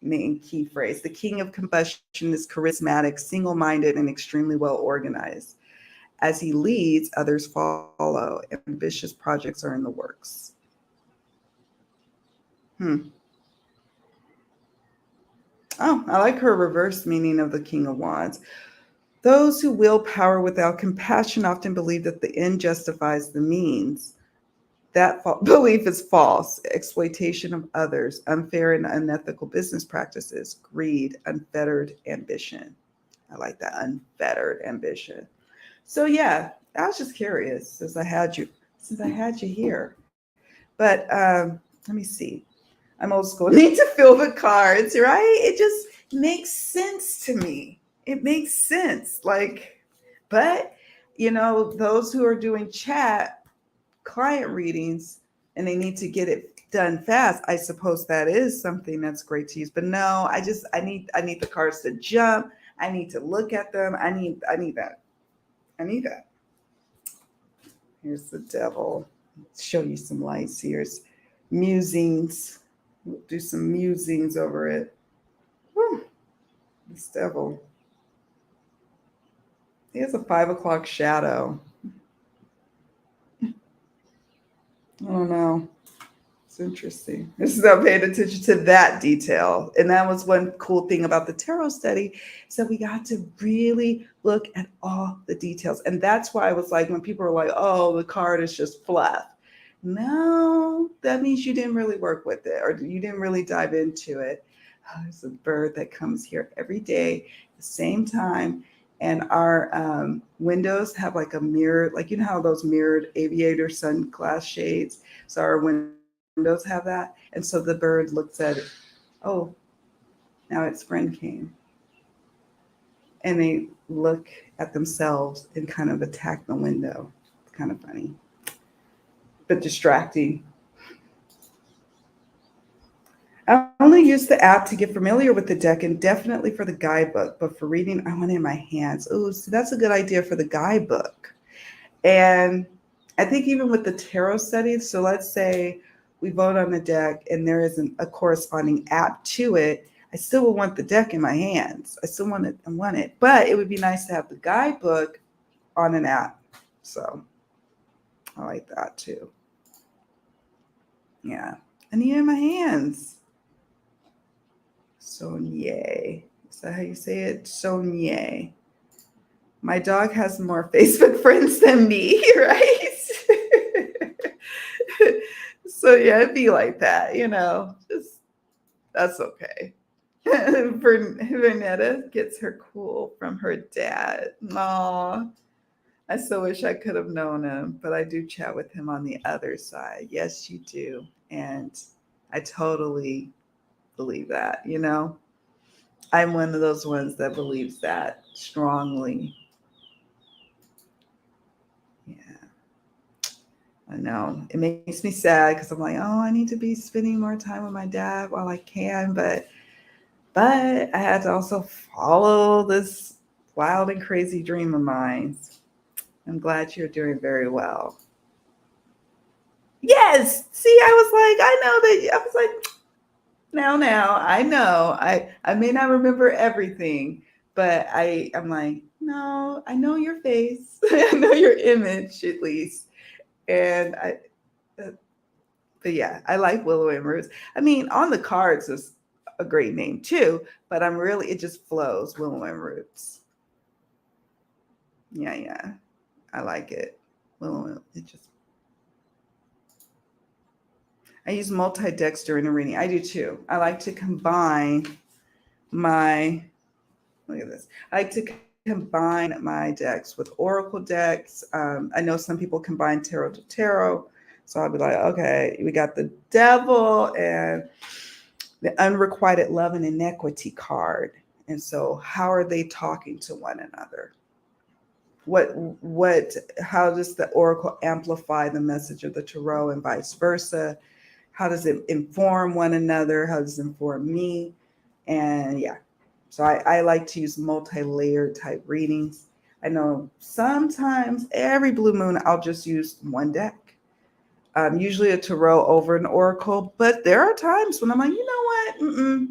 main key phrase. The King of Combustion is charismatic, single-minded, and extremely well organized. As he leads, others follow. Ambitious projects are in the works. Oh, I like her reverse meaning of the King of Wands. Those who wield power without compassion often believe that the end justifies the means. That belief is false. Exploitation of others, unfair and unethical business practices, greed, unfettered ambition. I like that, unfettered ambition. So yeah, I was just curious since I had you here. But let me see. I'm old school. Need to fill the cards, right? It just makes sense to me. It makes sense. Like, but those who are doing chat client readings and they need to get it done fast, I suppose that is something that's great to use. But no, I need the cards to jump. I need to look at them. I need that. I need that. Here's the Devil. Show you some lights. Here's musings. We'll do some musings over it. Whew. This Devil. He has a 5 o'clock shadow. I don't know. It's interesting. This is not paying attention to that detail. And that was one cool thing about the tarot study, is that we got to really look at all the details. And that's why I was like, when people are like, oh, the card is just fluff. No, that means you didn't really work with it, or you didn't really dive into it. Oh, there's a bird that comes here every day, the same time. And our windows have like a mirror, like you know how those mirrored aviator sunglass shades. So our windows have that. And so the bird looks at it. Oh, now its friend came. And they look at themselves and kind of attack the window. It's kind of funny, but distracting. I only use the app to get familiar with the deck and definitely for the guidebook, but for reading, I want it in my hands. Oh, so that's a good idea for the guidebook. And I think even with the tarot studies, so let's say we vote on the deck and there isn't a corresponding app to it, I still will want the deck in my hands. I still want it, but it would be nice to have the guidebook on an app. So I like that too. Yeah, I need it in my hands. Sonye. Is that how you say it? Sonye. My dog has more Facebook friends than me, right? So yeah, it'd be like that, just that's okay. Vernetta gets her cool from her dad. Aw, I so wish I could have known him, but I do chat with him on the other side. Yes, you do. And I totally believe that, I'm one of those ones that believes that strongly. Yeah, I know it makes me sad because I'm like, oh, I need to be spending more time with my dad while I can, but I had to also follow this wild and crazy dream of mine. I'm glad you're doing very well. Yes, see, I was like, Now, I know I may not remember everything, but I'm like, no, I know your face. I know your image at least. And uh, but yeah, I like Willow and Roots. I mean, on the cards is a great name too, but it just flows, Willow and Roots. Yeah, yeah. I like it. Willow, it just I use multi-decks during the reading. I do too. I like to combine my look at this. I like to combine my decks with oracle decks. I know some people combine tarot to tarot. So I'll be like, okay, we got the devil and the unrequited love and inequity card. And so how are they talking to one another? How does the oracle amplify the message of the tarot and vice versa? How does it inform one another? How does it inform me? And yeah, so I like to use multi-layered type readings. I know sometimes every blue moon I'll just use one deck, usually a tarot over an oracle. But there are times when I'm like, you know what?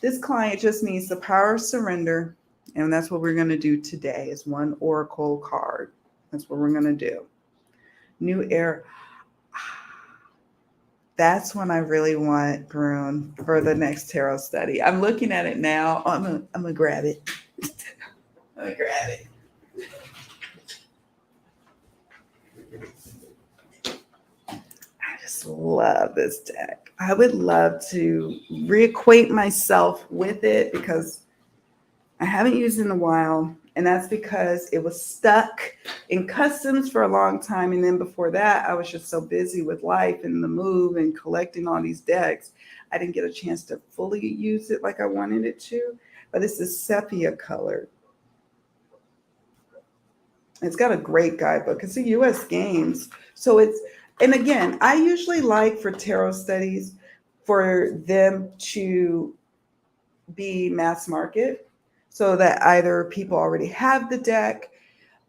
This client just needs the power of surrender, and that's what we're going to do today. Is one oracle card. That's what we're going to do. New era. That's when I really want Brune for the next tarot study. I'm looking at it now. I'm gonna grab it. I'm gonna grab it. I just love this deck. I would love to reacquaint myself with it because I haven't used it in a while. And that's because it was stuck in customs for a long time. And then before that, I was just so busy with life and the move and collecting all these decks. I didn't get a chance to fully use it like I wanted it to. But this is sepia colored. It's got a great guidebook. It's a US Games. So and again, I usually like for tarot studies for them to be mass market, so that either people already have the deck,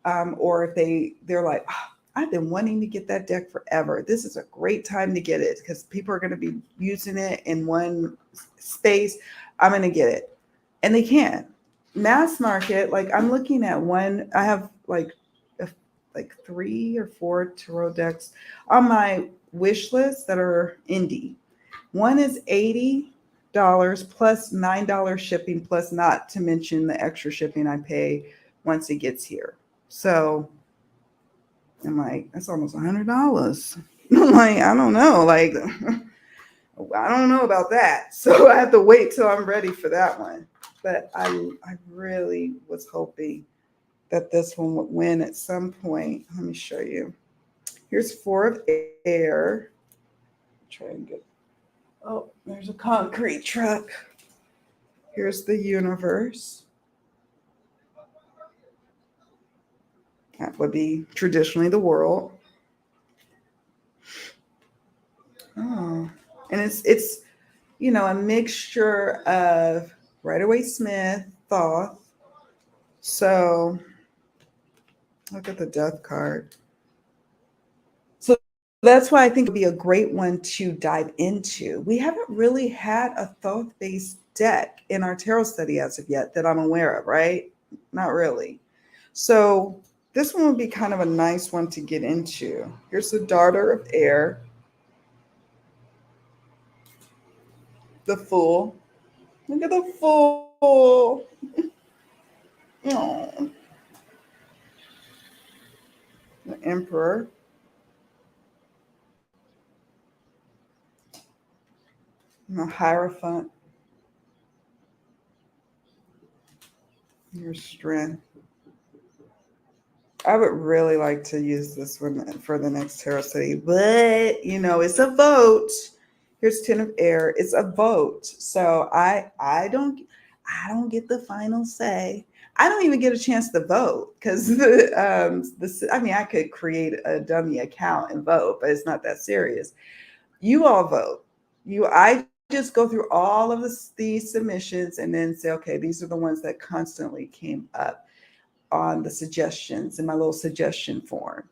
or if they're like, oh, I've been wanting to get that deck forever. This is a great time to get it because people are going to be using it in one space. I'm going to get it, and they can mass market. Like I'm looking at one. I have like 3 or 4 tarot decks on my wish list that are indie. One is $80 plus $9 shipping, plus not to mention the extra shipping I pay once it gets here. So I'm like, that's almost $100. I'm like, I don't know. Like, I don't know about that. So I have to wait till I'm ready for that one. But I really was hoping that this one would win at some point. Let me show you. Here's 4 of air. Try and get, oh, there's a concrete truck. Here's the universe. That would be traditionally the world. Oh, and it's a mixture of Rider-Waite-Smith, Thoth. So look at the death card. So that's why I think it would be a great one to dive into. We haven't really had a Thoth-based deck in our tarot study as of yet that I'm aware of, right? Not really. So this one would be kind of a nice one to get into. Here's the Daughter of Air, the Fool. Look at the Fool. Oh. The Emperor. And the Hierophant. Your Strength. I would really like to use this one for the next tarot study, but it's a vote. Here's 10 of Air. It's a vote, so I don't get the final say. I don't even get a chance to vote because I could create a dummy account and vote, but it's not that serious. You all vote. I just go through all of these submissions and then say, okay, these are the ones that constantly came up on the suggestions in my little suggestion form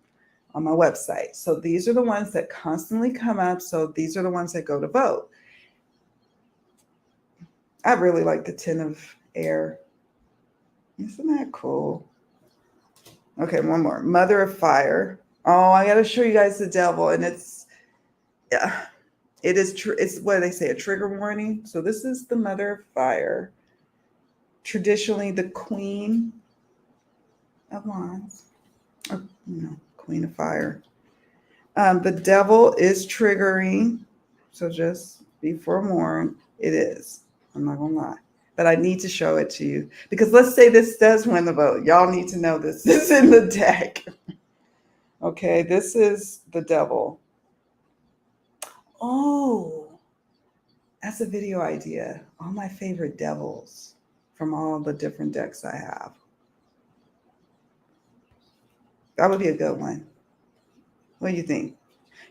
on my website. So these are the ones that constantly come up. So these are the ones that go to vote. I really like the Ten of Air. Isn't that cool? Okay, one more. Mother of Fire. Oh, I got to show you guys the devil, and yeah, it is true. It's what they say, a trigger warning. So this is the Mother of Fire, traditionally the Queen of Wands, or Queen of Fire. The devil is triggering, so just be forewarned. It is. I'm not gonna lie, but I need to show it to you because let's say this does win the vote. Y'all need to know this. This is in the deck. Okay, this is the devil. Oh, that's a video idea. All my favorite devils from all the different decks I have. That would be a good one. What do you think?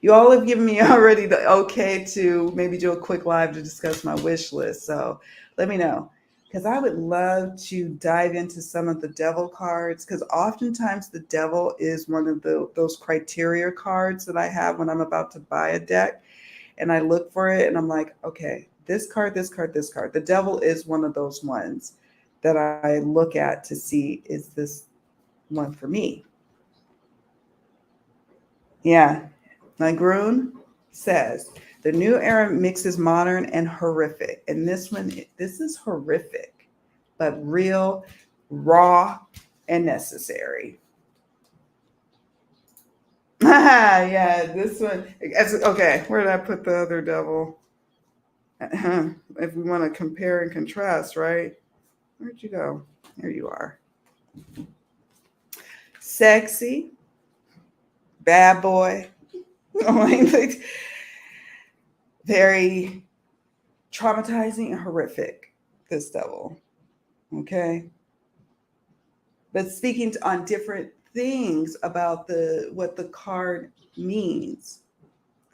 You all have given me already the okay to maybe do a quick live to discuss my wish list. So let me know. Because I would love to dive into some of the devil cards. Because oftentimes the devil is one of those criteria cards that I have when I'm about to buy a deck. And I look for it and I'm like, okay, this card, this card, this card. The devil is one of those ones that I look at to see, is this one for me? Yeah. Nagrun says, the new era mixes modern and horrific. And this is horrific, but real, raw, and necessary. Yeah, this one. Okay, where did I put the other devil? If we want to compare and contrast, right? Where'd you go? Here you are. Sexy, bad boy. Very traumatizing and horrific, this devil. Okay. But speaking on different things about what the card means.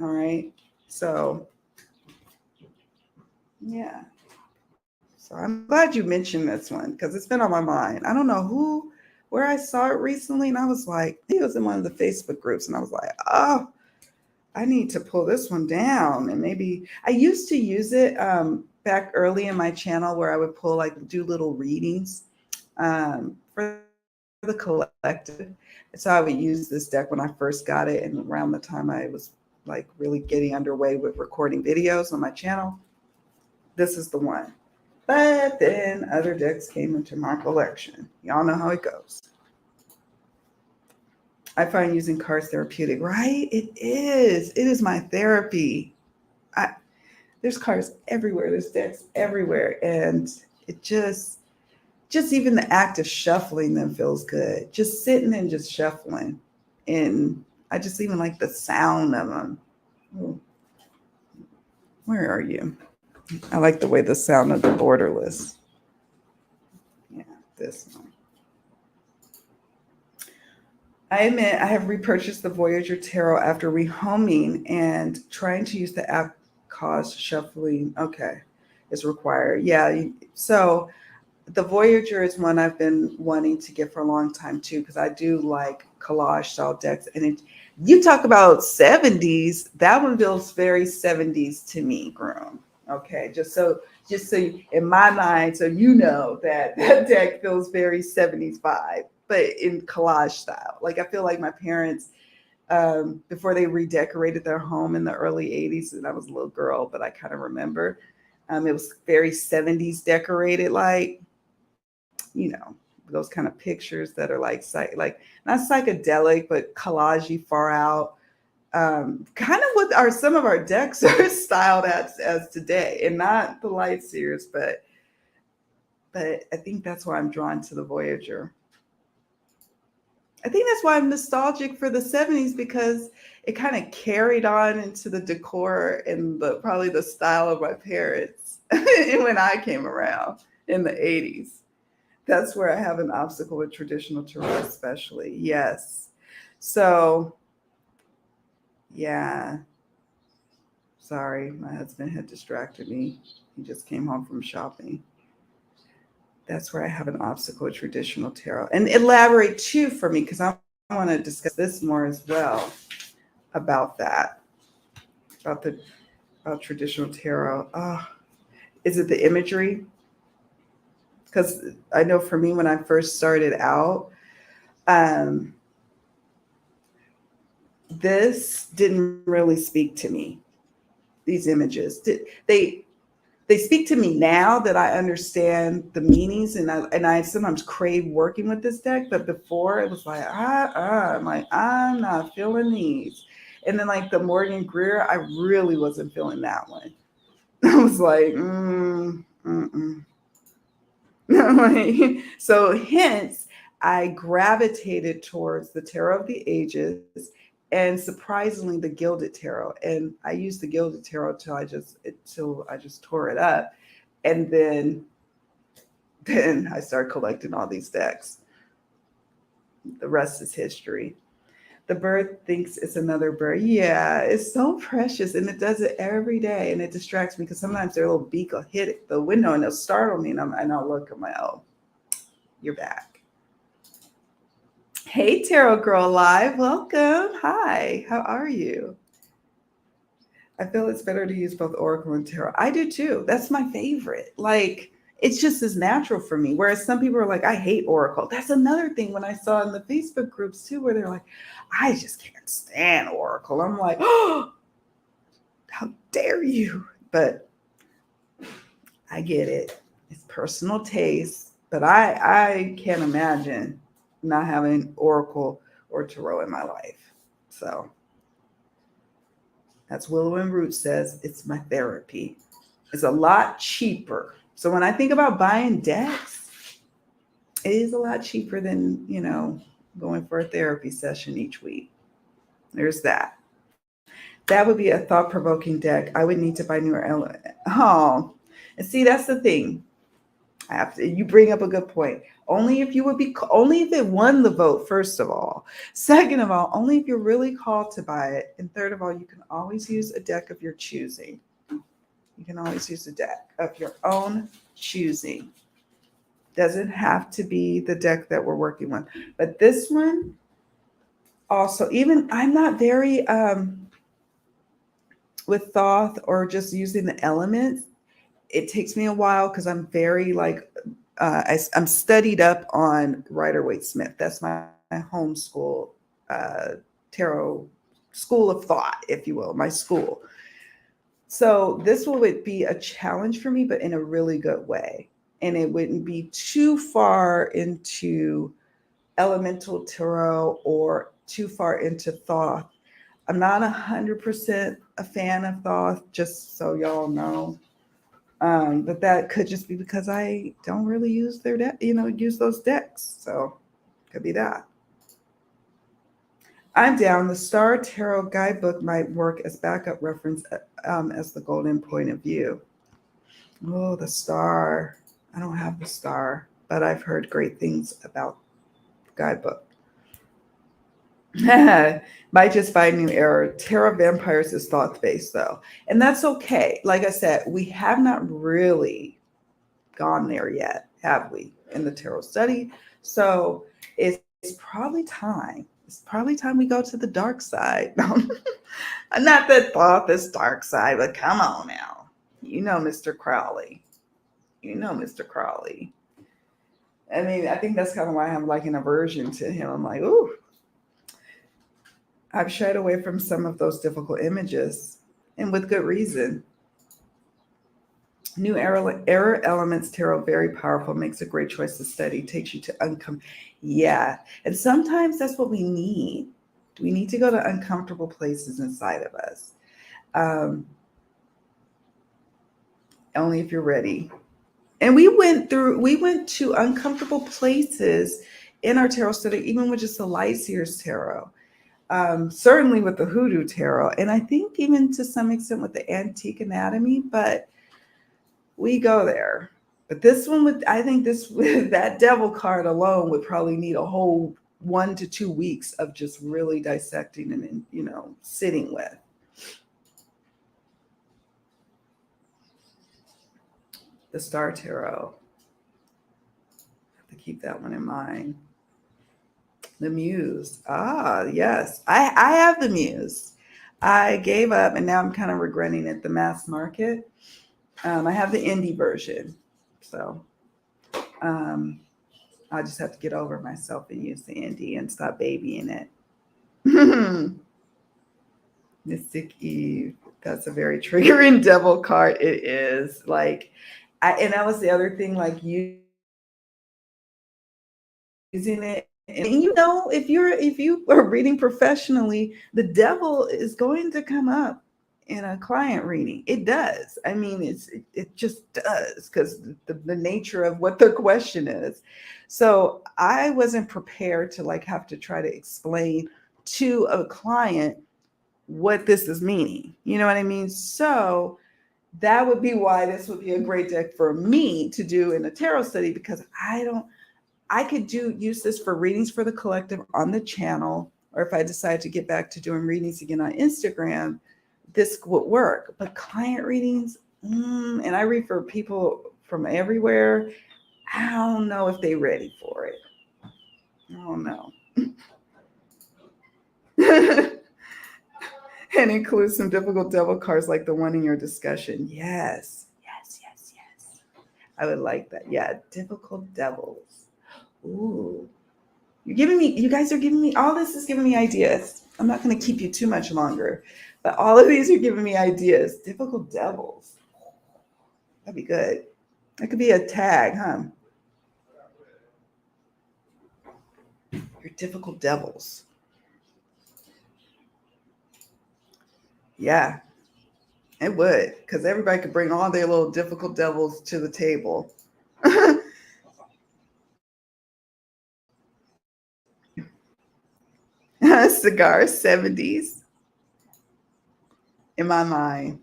All right. So yeah. So I'm glad you mentioned this one because it's been on my mind. I don't know where I saw it recently, and I was like, it was in one of the Facebook groups, and I was like, oh, I need to pull this one down. And maybe I used to use it back early in my channel where I would do little readings for the collective. So I would use this deck when I first got it, and around the time I was like really getting underway with recording videos on my channel. This is the one. But then other decks came into my collection. Y'all know how it goes. I find using cards therapeutic, right? It is. It is my therapy. There's cards everywhere. There's decks everywhere. And it just even the act of shuffling them feels good. Just sitting and just shuffling. And I just even like the sound of them. Ooh. Where are you? I like the way the sound of the borderless. Yeah, this one. I admit I have repurchased the Voyager Tarot after rehoming and trying to use the app caused shuffling. Okay, is required. Yeah, so the Voyager is one I've been wanting to get for a long time too, because I do like collage style decks. And you talk about 70s, that one feels very 70s to me, Groom. Okay, just so in my mind, so you know that deck feels very 70s vibe, but in collage style. Like I feel like my parents, before they redecorated their home in the early 80s, and I was a little girl, but I kind of remember it was very 70s decorated, like, those kind of pictures that are like not psychedelic, but collagey far out. Kind of what are some of our decks are styled as today, and not the light seers, but I think that's why I'm drawn to the Voyager. I think that's why I'm nostalgic for the 70s, because it kind of carried on into the decor and probably the style of my parents when I came around in the 80s. That's where I have an obstacle with traditional tarot, especially. Yes. So, yeah. Sorry, my husband had distracted me. He just came home from shopping. That's where I have an obstacle with traditional tarot. And elaborate too for me, because I want to discuss this more as well about that, about traditional tarot. Is it the imagery? Because I know for me, when I first started out, um, this didn't really speak to me. These images, they they speak to me now that I understand the meanings, and I sometimes crave working with this deck. But before it was like I'm like I'm not feeling these, and then like the Morgan Greer, I really wasn't feeling that one. I was like, mm-mm. Like, so hence I gravitated towards the Tarot of the Ages and surprisingly the Gilded Tarot. And I used the Gilded Tarot till I just tore it up. And then I started collecting all these decks. The rest is history. The bird thinks it's another bird. Yeah, it's so precious, and it does it every day, and it distracts me because sometimes their little beak will hit the window and it'll startle me, and I'll look at my you're back. Hey, Tarot Girl Live, welcome. Hi, how are you? I feel it's better to use both Oracle and Tarot. I do too. That's my favorite. Like, it's just as natural for me. Whereas some people are like, I hate Oracle. That's another thing when I saw in the Facebook groups too, where they're like, I just can't stand Oracle. I'm like, oh, how dare you? But I get it. It's personal taste. But I can't imagine not having Oracle or Tarot in my life. So that's Willow and Root says it's my therapy. It's a lot cheaper. So when I think about buying decks, it is a lot cheaper than, going for a therapy session each week. There's that. That would be a thought-provoking deck. I would need to buy newer element. Oh, and see, that's the thing. You bring up a good point. Only if only if it won the vote, first of all. Second of all, only if you're really called to buy it. And third of all, you can always use a deck of your choosing. You can always use a deck of your own choosing. Doesn't have to be the deck that we're working with. But this one also, even I'm not very with Thoth or just using the elements. It takes me a while because I'm very like I'm studied up on Rider Waite Smith. That's my homeschool tarot school of thought, if you will, my school. So this would be a challenge for me, but in a really good way. And it wouldn't be too far into elemental tarot or too far into Thoth. I'm not 100% a fan of Thoth, just so y'all know. But that could just be because I don't really use their use those decks. So could be that. I'm down. The Star Tarot Guidebook might work as backup reference as the golden point of view. Oh, the Star. I don't have the Star, but I've heard great things about the guidebook. Might just find new error. Tarot Vampires is thought based though, and that's okay. Like I said, we have not really gone there yet, have we, in the tarot study? So it's probably time. It's probably time we go to the dark side. Not that Thoth is dark side, but come on now. Mr. Crowley. Mr. Crowley. I mean, I think that's kind of why I have like an aversion to him. I'm like, ooh. I've shied away from some of those difficult images, and with good reason. New error elements tarot, very powerful, makes a great choice to study, takes you to yeah. And sometimes that's what we need. We need to go to uncomfortable places inside of us. Only if you're ready. And we went to uncomfortable places in our tarot study, even with just the Light Seers tarot. Certainly with the Hoodoo tarot, and I think even to some extent with the Antique Anatomy, but we go there. But this one I think that Devil card alone would probably need a whole 1 to 2 weeks of just really dissecting and sitting with. The Star Tarot. I have to keep that one in mind. The Muse. Ah, yes. I have the Muse. I gave up and now I'm kind of regretting it. The Mass Market. I have the indie version, so um, I just have to get over myself and use the indie and stop babying it. Mystic Eve. That's a very triggering devil card. It is like, and that was the other thing, like using it. And if you are reading professionally, the devil is going to come up in a client reading. It does. I mean, it just does because the nature of what the question is. So I wasn't prepared to like have to try to explain to a client what this is meaning. You know what I mean? So that would be why this would be a great deck for me to do in a tarot study because I could use this for readings for the collective on the channel, or if I decide to get back to doing readings again on Instagram, this would work. But client readings, and I read for people from everywhere. I don't know if they're ready for it. I don't know. And include some difficult devil cards like the one in your discussion. Yes. Yes, yes, yes. I would like that. Yeah, difficult devils. Ooh. You guys are giving me, all this is giving me ideas. I'm not going to keep you too much longer, but all of these are giving me ideas. Difficult devils. That'd be good. That could be a tag, huh? Your difficult devils. Yeah, it would, because everybody could bring all their little difficult devils to the table. Cigar 70s. In my mind,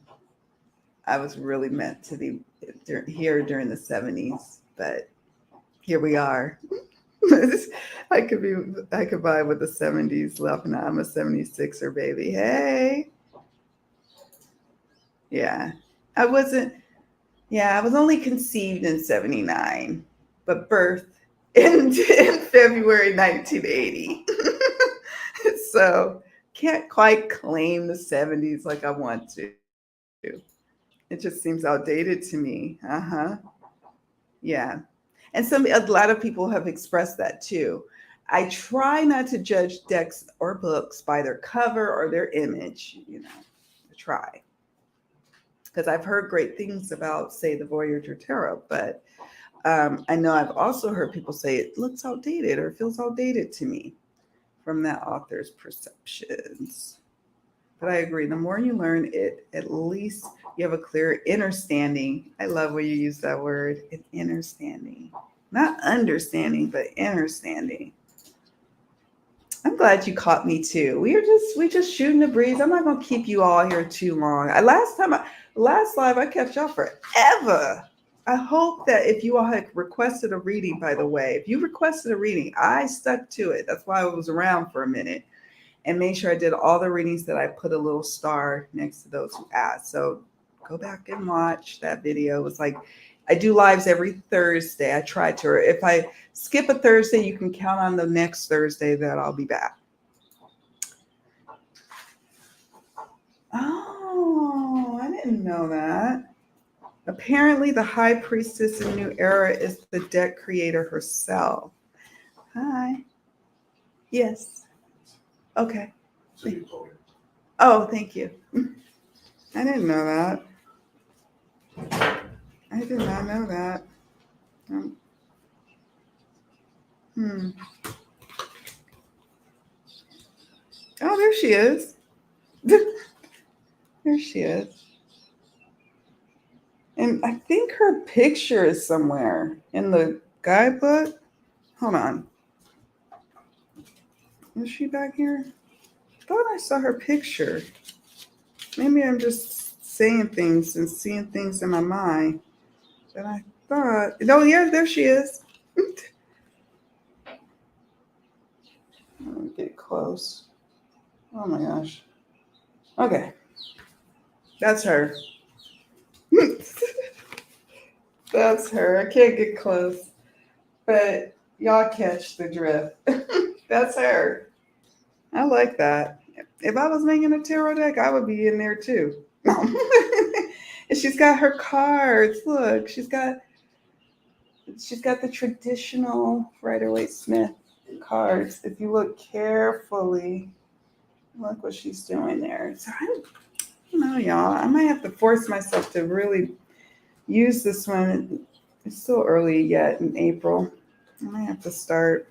I was really meant to be here during the 70s, but here we are. I could vibe with the 70s laughing. I'm a 76er baby. Hey. Yeah. I wasn't, yeah, I was only conceived in 79, but birthed in February 1980. So can't quite claim the 70s like I want to. It just seems outdated to me. Uh-huh. Yeah. And a lot of people have expressed that too. I try not to judge decks or books by their cover or their image, I try. Because I've heard great things about, say, the Voyager Tarot, but I know I've also heard people say it looks outdated or feels outdated to me from that author's perceptions. But I agree. The more you learn it, at least you have a clear understanding. I love when you use that word, an understanding. Not understanding, but understanding. I'm glad you caught me too. We just shooting the breeze. I'm not gonna keep you all here too long. Last live I kept y'all forever. I hope that if you all had requested a reading, by the way, if you requested a reading, I stuck to it. That's why I was around for a minute and made sure I did all the readings that I put a little star next to those who asked. So go back and watch that video. It was like, I do lives every Thursday. I try to, or if I skip a Thursday, you can count on the next Thursday that I'll be back. Oh, I didn't know that. Apparently the high priestess in New Era is the deck creator herself. Hi. Yes. Okay. Oh, thank you. I didn't know that. I did not know that. Oh, there she is. There she is. And I think her picture is somewhere in the guidebook. Hold on. Is she back here? I thought I saw her picture. Maybe I'm just saying things and seeing things in my mind. But I thought, oh, yeah, there she is. Let me get close. Oh my gosh. Okay. That's her. That's her. I can't get close. But y'all catch the drift. That's her. I like that. If I was making a tarot deck, I would be in there too. And she's she's got her cards. Look, she's got the traditional Rider-Waite-Smith cards. If you look carefully, look what she's doing there. So I don't know, y'all. I might have to force myself to really use this one. It's still early yet in April. I might have to start.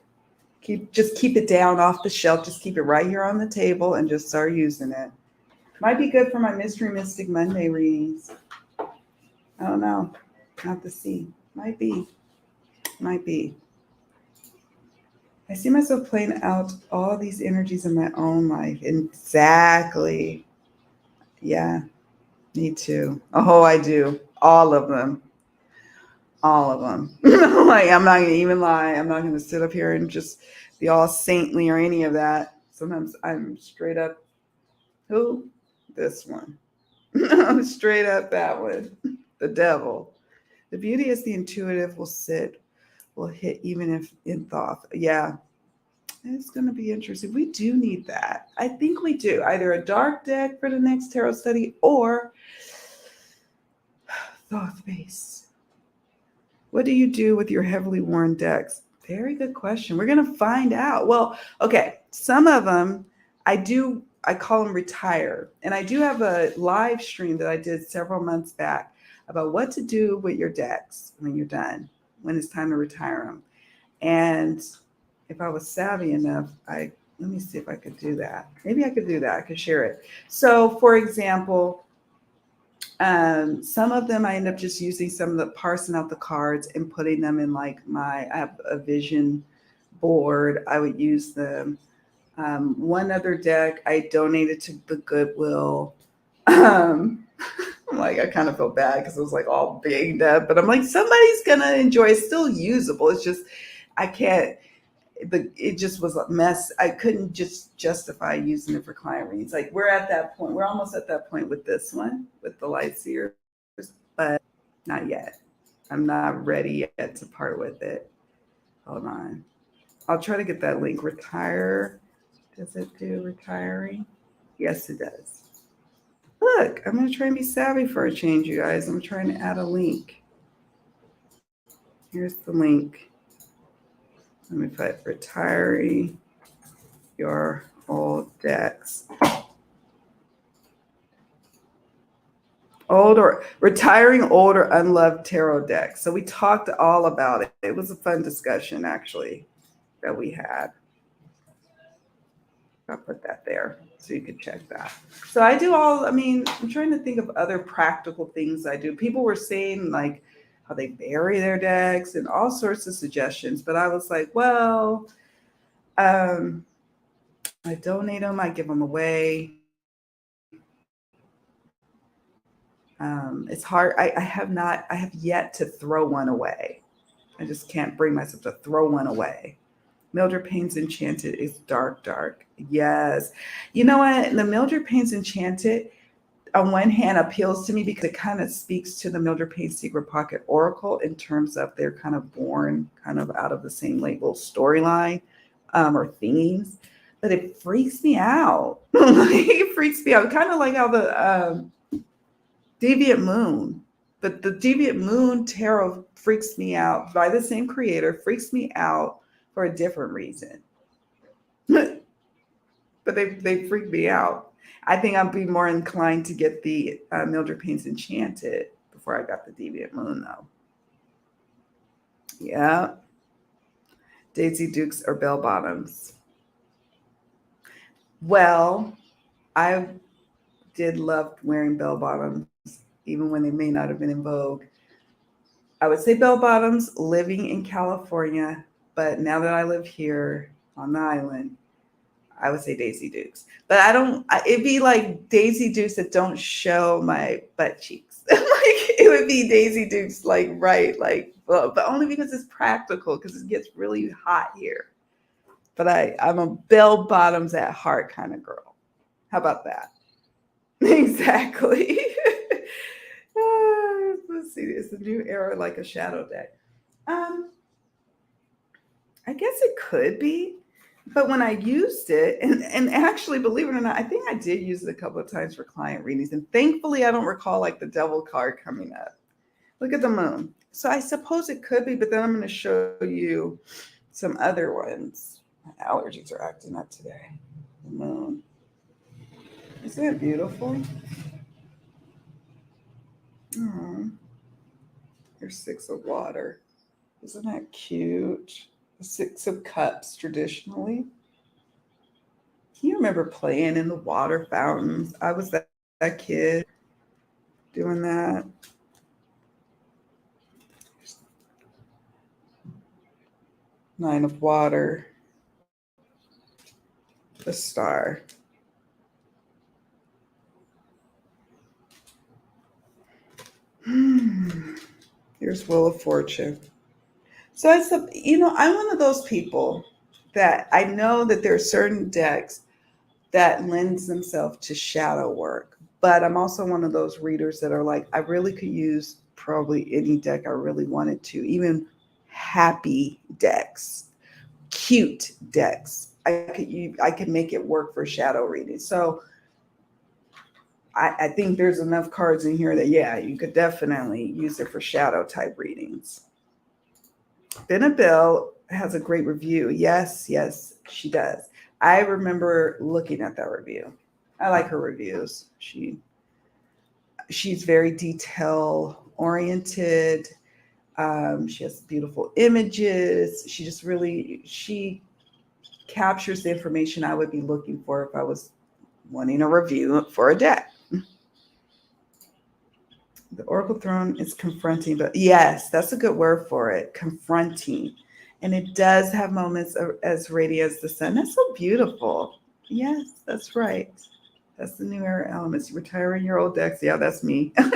Just keep it down off the shelf. Just keep it right here on the table and just start using it. Might be good for my Mystery Mystic Monday readings. I don't know. I'll have to see. Might be. I see myself playing out all these energies in my own life. Exactly. Yeah, me too. Oh, I do. All of them. Like, I'm not going to even lie. I'm not going to sit up here and just be all saintly or any of that. Sometimes I'm straight up, who? This one. I'm straight up that one. The devil. The beauty is the intuitive will hit even if in thought. Yeah, it's going to be interesting. We do need that. I think we do. Either a dark deck for the next tarot study or thought base. What do you do with your heavily worn decks? Very good question. We're going to find out. Well, okay. Some of them I call them retire. And I do have a live stream that I did several months back about what to do with your decks when you're done, when it's time to retire them. And if I was savvy enough, let me see if I could do that. Maybe I could do that. I could share it. So, for example, some of them I end up just using some of the parsing out the cards and putting them in like I have a vision board. I would use them. One other deck I donated to the Goodwill. Like, I kind of felt bad because it was like all banged up, but I'm like, somebody's gonna enjoy it. It's still usable. It's just I can't. It just was a mess. I couldn't just justify using it for client readings. Like, we're at that point. We're almost at that point with this one, with the light seers, but not yet. I'm not ready yet to part with it. Hold on. I'll try to get that link. Retire. Does it do retiring? Yes, it does. Look, I'm going to try and be savvy for a change, you guys. I'm trying to add a link. Here's the link. Let me put retiring your old decks. Retiring old or unloved tarot decks. So we talked all about it. It was a fun discussion, actually, that we had. I'll put that there so you can check that. So I do I'm trying to think of other practical things I do. People were saying like how they bury their decks and all sorts of suggestions. But I was like, well, I donate them. I give them away. It's hard. I have yet to throw one away. I just can't bring myself to throw one away. Mildred Payne's Enchanted is dark. Yes. You know what? The Mildred Payne's Enchanted, on one hand, appeals to me because it kind of speaks to the Mildred Payne Secret Pocket Oracle in terms of they're kind of born kind of out of the same little storyline or themes. But it freaks me out. It freaks me out. Kind of like how the Deviant Moon. But the Deviant Moon tarot freaks me out by the same creator, freaks me out for a different reason. But they freak me out. I think I'd be more inclined to get the Mildred Payne's Enchanted before I got the Deviant Moon, though. Yeah. Daisy Dukes or bell bottoms. Well, I did love wearing bell bottoms, even when they may not have been in vogue. I would say bell bottoms living in California, but now that I live here on the island, I would say Daisy Dukes. But it'd be like Daisy Dukes that don't show my butt cheeks. Like, it would be Daisy Dukes, but only because it's practical, because it gets really hot here. But I'm a bell bottoms at heart kind of girl. How about that? Exactly. Let's see. It's a new era, like a shadow deck. I guess it could be. But when I used it, and actually, believe it or not, I think I did use it a couple of times for client readings. And thankfully, I don't recall like the devil card coming up. Look at the moon. So I suppose it could be, but then I'm going to show you some other ones. My allergies are acting up today. The moon. Isn't that beautiful? Oh, there's six of water. Isn't that cute? The six of cups traditionally. Can you remember playing in the water fountains? I was that kid doing that. Nine of water, the star. Hmm. Here's Wheel of Fortune. So I'm one of those people that I know that there are certain decks that lends themselves to shadow work. But I'm also one of those readers that are like, I really could use probably any deck I really wanted to, even happy decks, cute decks. I could make it work for shadow reading. So I think there's enough cards in here that yeah, you could definitely use it for shadow type readings. Bell has a great review. Yes, yes, she does. I remember looking at that review. I like her reviews. She's very detail oriented. She has beautiful images. She captures the information I would be looking for if I was wanting a review for a deck. The Oracle Throne is confronting, but yes, that's a good word for it. Confronting. And it does have moments as radiant as the sun. That's so beautiful. Yes, that's right. That's the new era elements. You retiring your old decks. Yeah, that's me. I'm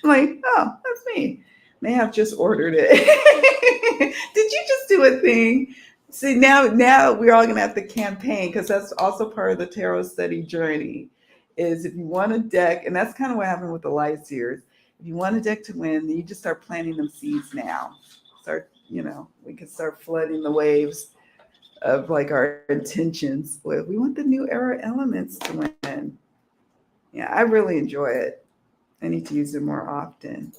like, oh, that's me. May have just ordered it. Did you just do a thing? See, now we're all gonna have to campaign because that's also part of the tarot study journey. Is if you want a deck, and that's kind of what happened with the light seers. If you want a deck to win, then you just start planting them seeds now. We can start flooding the waves of like our intentions with we want the new era elements to win. Yeah, I really enjoy it. I need to use it more often.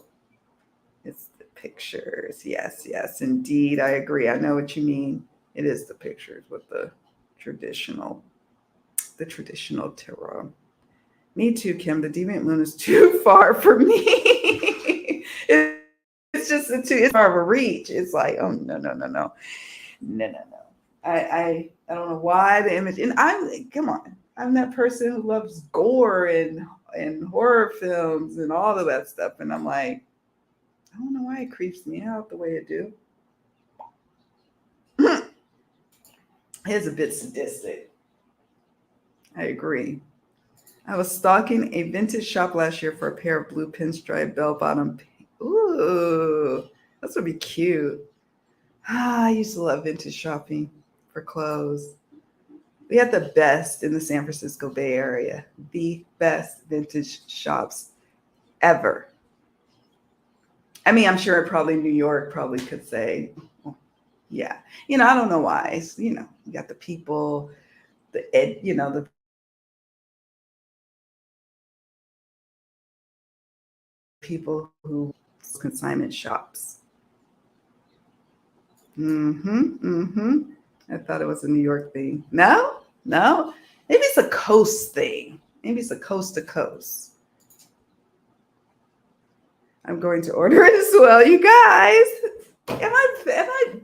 It's the pictures. Yes, yes, indeed. I agree. I know what you mean. It is the pictures with traditional, the traditional tarot. Me too, Kim. The deviant moon is too far for me. It's just it's far of a reach. It's like, oh no, no, no, no, no, no, no. I don't know why the image. And I'm come on. I'm that person who loves gore and horror films and all of that stuff. And I'm like, I don't know why it creeps me out the way it do. It's a bit sadistic. I agree. I was stalking a vintage shop last year for a pair of blue pinstripe bell bottom. Ooh, this would be cute. I used to love vintage shopping for clothes. We had the best in the San Francisco Bay Area, the best vintage shops ever. I mean, I'm sure probably New York probably could say, well, yeah. I don't know why. You got the people, the people who consignment shops. Mm-hmm. Mm-hmm. I thought it was a New York thing. No, no. Maybe it's a coast thing. Maybe it's a coast to coast. I'm going to order it as well, you guys. Am I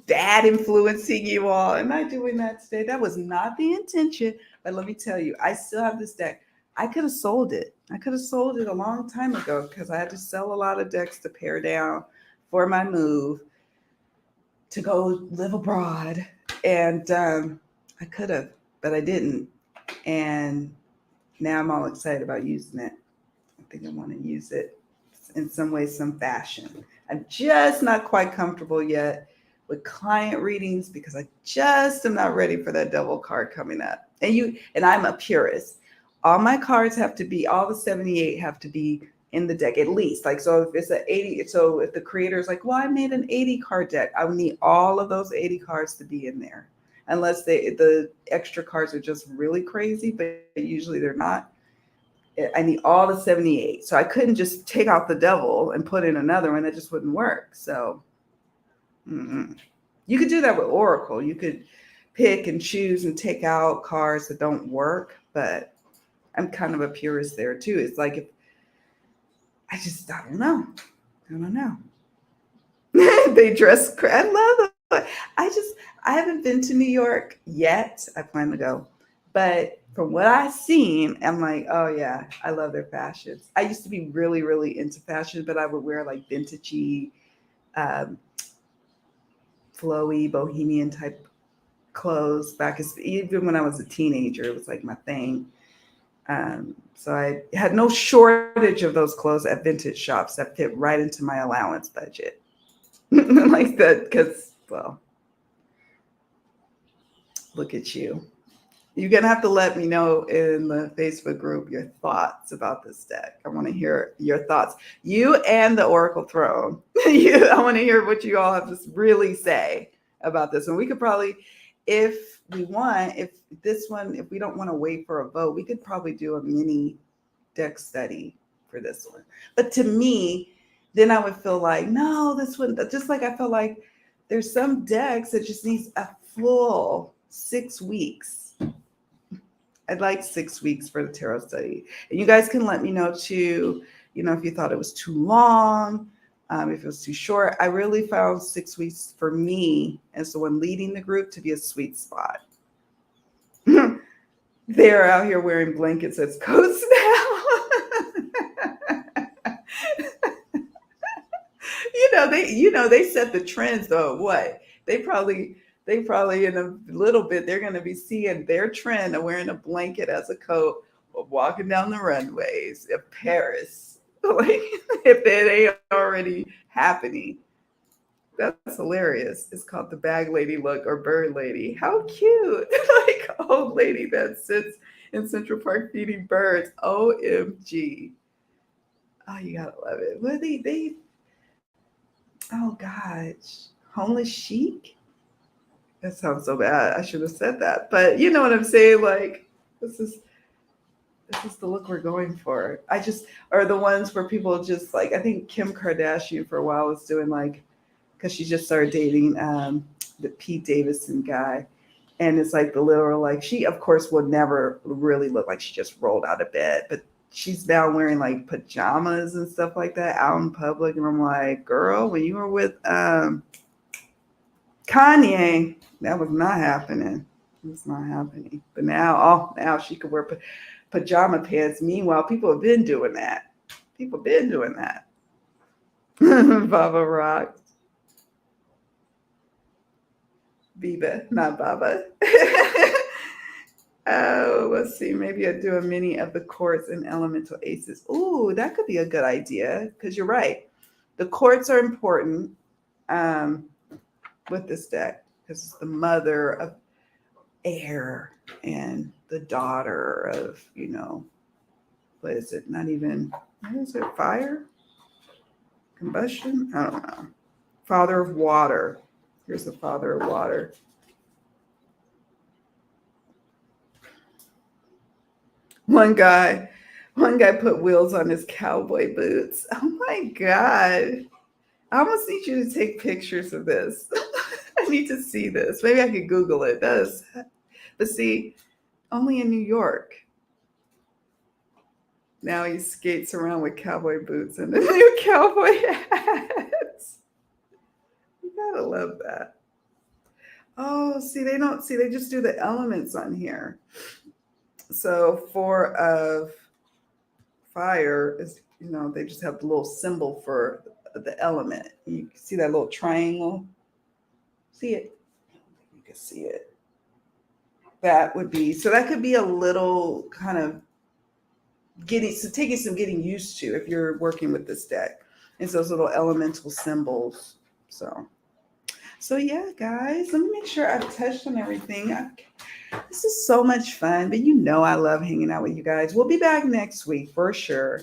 bad influencing you all? Am I doing that today? That was not the intention. But let me tell you, I still have this deck. I could have sold it. I could have sold it a long time ago because I had to sell a lot of decks to pare down for my move to go live abroad. And I could have, but I didn't. And now I'm all excited about using it. I think I want to use it in some way, some fashion. I'm just not quite comfortable yet with client readings because I just am not ready for that devil card coming up. And I'm a purist. All my cards have to be, all the 78 have to be in the deck at least. Like, so if it's an 80, so if the creator is like, well, I made an 80 card deck, I would need all of those 80 cards to be in there. unless the extra cards are just really crazy, but usually they're not. I need all the 78. So I couldn't just take out the devil and put in another one. That just wouldn't work. So you could do that with Oracle. You could pick and choose and take out cards that don't work. But I'm kind of a purist there too. It's like if I don't know. I don't know. They dress. I love them. I haven't been to New York yet. I plan to go, but from what I've seen, I'm like, oh yeah, I love their fashions. I used to be really, really into fashion, but I would wear like vintagey, um, flowy, bohemian type clothes back as even when I was a teenager. It was like my thing. So I had no shortage of those clothes at vintage shops that fit right into my allowance budget. Like that, because, well, look at you. You're going to have to let me know in the Facebook group your thoughts about this deck. I want to hear your thoughts. You and the Oracle Throne. I want to hear what you all have to really say about this. And we could probably, if we want, if we don't want to wait for a vote, we could probably do a mini deck study for this one. But to me, then I would feel like, no, this one, just like I feel like there's some decks that just needs a full 6 weeks. I'd like 6 weeks for the tarot study. And you guys can let me know too, if you thought it was too long, if it was too short. I really found 6 weeks for me as the one leading the group to be a sweet spot. They're out here wearing blankets as coats now. They set the trends though. What? They probably in a little bit they're going to be seeing their trend of wearing a blanket as a coat or walking down the runways of Paris. Like, if it ain't already happening. That's hilarious. It's called the bag lady look or bird lady. How cute. Like old lady that sits in Central Park feeding birds. OMG. Oh, you gotta love it. What they oh gosh. Homeless chic? That sounds so bad. I should have said that. But you know what I'm saying? Like, this is the look we're going for. I just are the ones where people just like, I think Kim Kardashian for a while was doing like, because she just started dating the Pete Davidson guy. And it's like the literal, like, she of course would never really look like she just rolled out of bed, but she's now wearing like pajamas and stuff like that out in public. And I'm like, girl, when you were with Kanye, that was not happening. It's not happening. But now she could wear pajama pants. Meanwhile, people have been doing that. Baba Rock. Biba, not Baba. Oh, let's see. Maybe I'd do a mini of the courts and elemental aces. Ooh, that could be a good idea because you're right. The courts are important with this deck because it's the mother of air and the daughter of, what is it? Not even, what is it? Fire? Combustion? I don't know. Father of water. Here's the father of water. One guy put wheels on his cowboy boots. Oh my God. I almost need you to take pictures of this. I need to see this. Maybe I could Google it. But see, only in New York. Now he skates around with cowboy boots and a new cowboy hats. You gotta love that. Oh, they just do the elements on here. So 4 of fire is, they just have the little symbol for the element. You see that little triangle? See it? You can see it. That could be a little kind of taking some getting used to if you're working with this deck. It's those little elemental symbols. So yeah, guys, let me make sure I've touched on everything. This is so much fun, but I love hanging out with you guys. We'll be back next week for sure.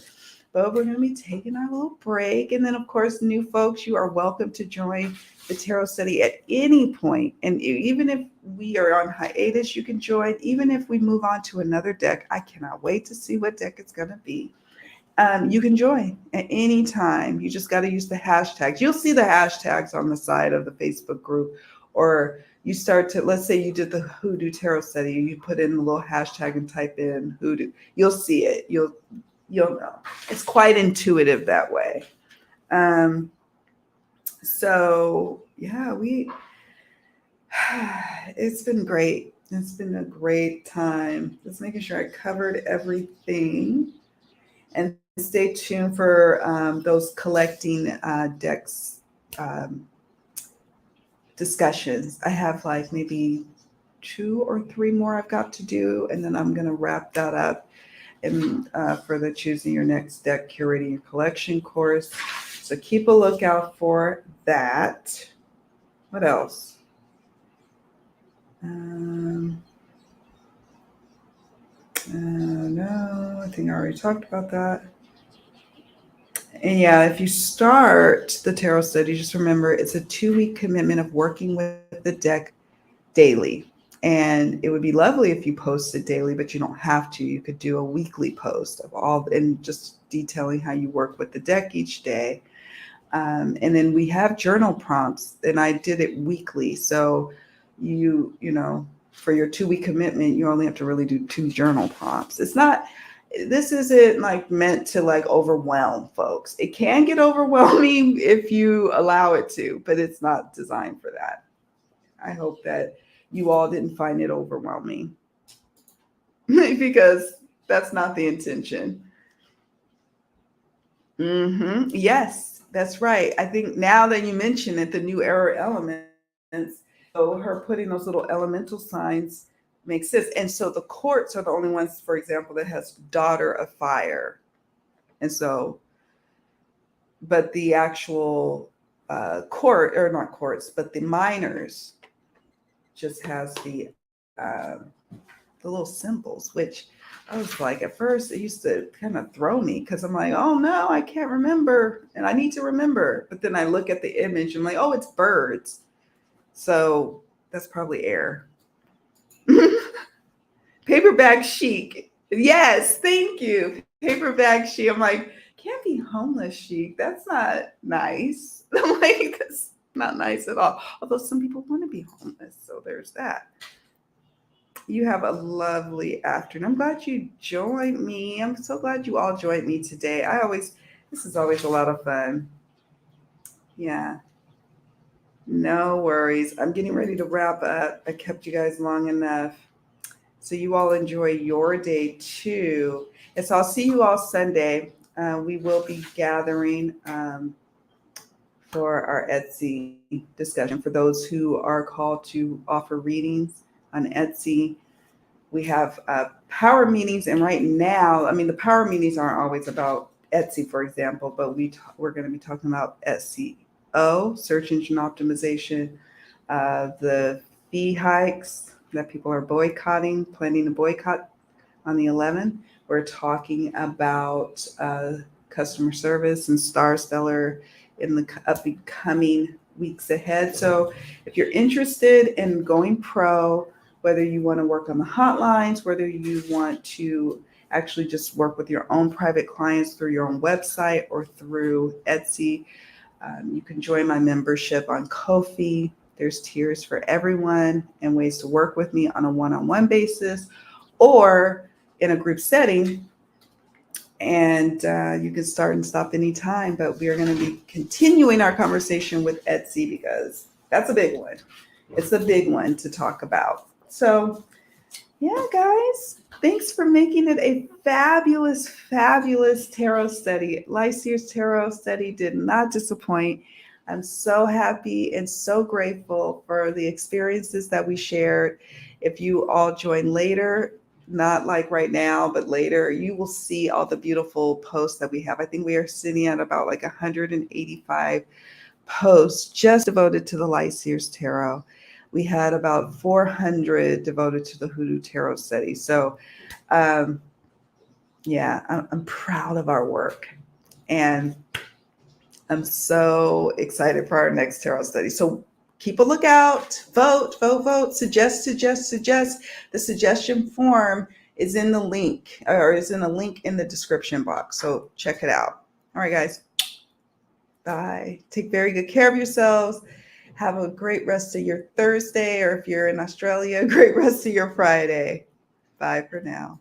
But we're going to be taking our little break. And then, of course, new folks, you are welcome to join the tarot study at any point. And even if we are on hiatus, you can join. Even if we move on to another deck, I cannot wait to see what deck it's going to be. You can join at any time. You just got to use the hashtags. You'll see the hashtags on the side of the Facebook group, or you start to, let's say you did the Hoodoo Tarot study, you put in the little hashtag and type in Hoodoo. You'll see it. You'll know. It's quite intuitive that way. So yeah, it's been great. It's been a great time. Just making sure I covered everything. And stay tuned for those collecting decks discussions. I have like maybe 2 or 3 more I've got to do, and then I'm going to wrap that up and for the Choosing Your Next Deck Curating Your Collection course. So keep a lookout for that. What else? No, I think I already talked about that. And yeah, if you start the tarot study, just remember it's a 2-week commitment of working with the deck daily. And it would be lovely if you posted daily, but you don't have to. You could do a weekly post of all and just detailing how you work with the deck each day. And then we have journal prompts, and I did it weekly. So you know, for your 2-week commitment, you only have to really do 2 journal prompts. This isn't like meant to like overwhelm folks. It can get overwhelming if you allow it to, but it's not designed for that. I hope that you all didn't find it overwhelming because that's not the intention. Yes, that's right. I think now that you mention it, the new era elements, so her putting those little elemental signs makes sense. And so the courts are the only ones, for example, that has daughter of fire. And so, but the actual court, or not courts, but the minors just has the little symbols, which I was like, at first it used to kind of throw me because I'm like, oh no, I can't remember. And I need to remember. But then I look at the image and I'm like, oh, it's birds. So that's probably air. Paper bag chic. Yes, thank you. Paper bag chic. I'm like, can't be homeless chic. That's not nice. I'm like, that's not nice at all. Although some people want to be homeless. So there's that. You have a lovely afternoon. I'm glad you joined me. I'm so glad you all joined me today. This is always a lot of fun. Yeah. No worries. I'm getting ready to wrap up. I kept you guys long enough. So you all enjoy your day too. And so I'll see you all Sunday. We will be gathering for our Etsy discussion. For those who are called to offer readings on Etsy, we have power meetings. And right now, I mean, the power meetings aren't always about Etsy, for example, but we're going to be talking about SEO, search engine optimization, the fee hikes that people are planning to boycott on the 11th. We're talking about customer service and Star Stellar in the upcoming weeks ahead. So if you're interested in going pro, whether you want to work on the hotlines, whether you want to actually just work with your own private clients through your own website or through Etsy, you can join my membership on Ko-fi. There's tiers for everyone and ways to work with me on a one-on-one basis or in a group setting. And you can start and stop anytime. But we are going to be continuing our conversation with Etsy because that's a big one. It's a big one to talk about. So, yeah, guys, thanks for making it a fabulous, fabulous tarot study. Seer's tarot study did not disappoint. I'm so happy and so grateful for the experiences that we shared. If you all join later, not like right now, but later, you will see all the beautiful posts that we have. I think we are sitting at about like 185 posts just devoted to the Seer's tarot. We had about 400 devoted to the Hoodoo Tarot study. So, yeah, I'm proud of our work. And I'm so excited for our next tarot study. So keep a lookout, vote, vote, vote, suggest, suggest, suggest. The suggestion form is in the link, or is in a link in the description box. So check it out. All right, guys. Bye. Take very good care of yourselves. Have a great rest of your Thursday, or if you're in Australia, a great rest of your Friday. Bye for now.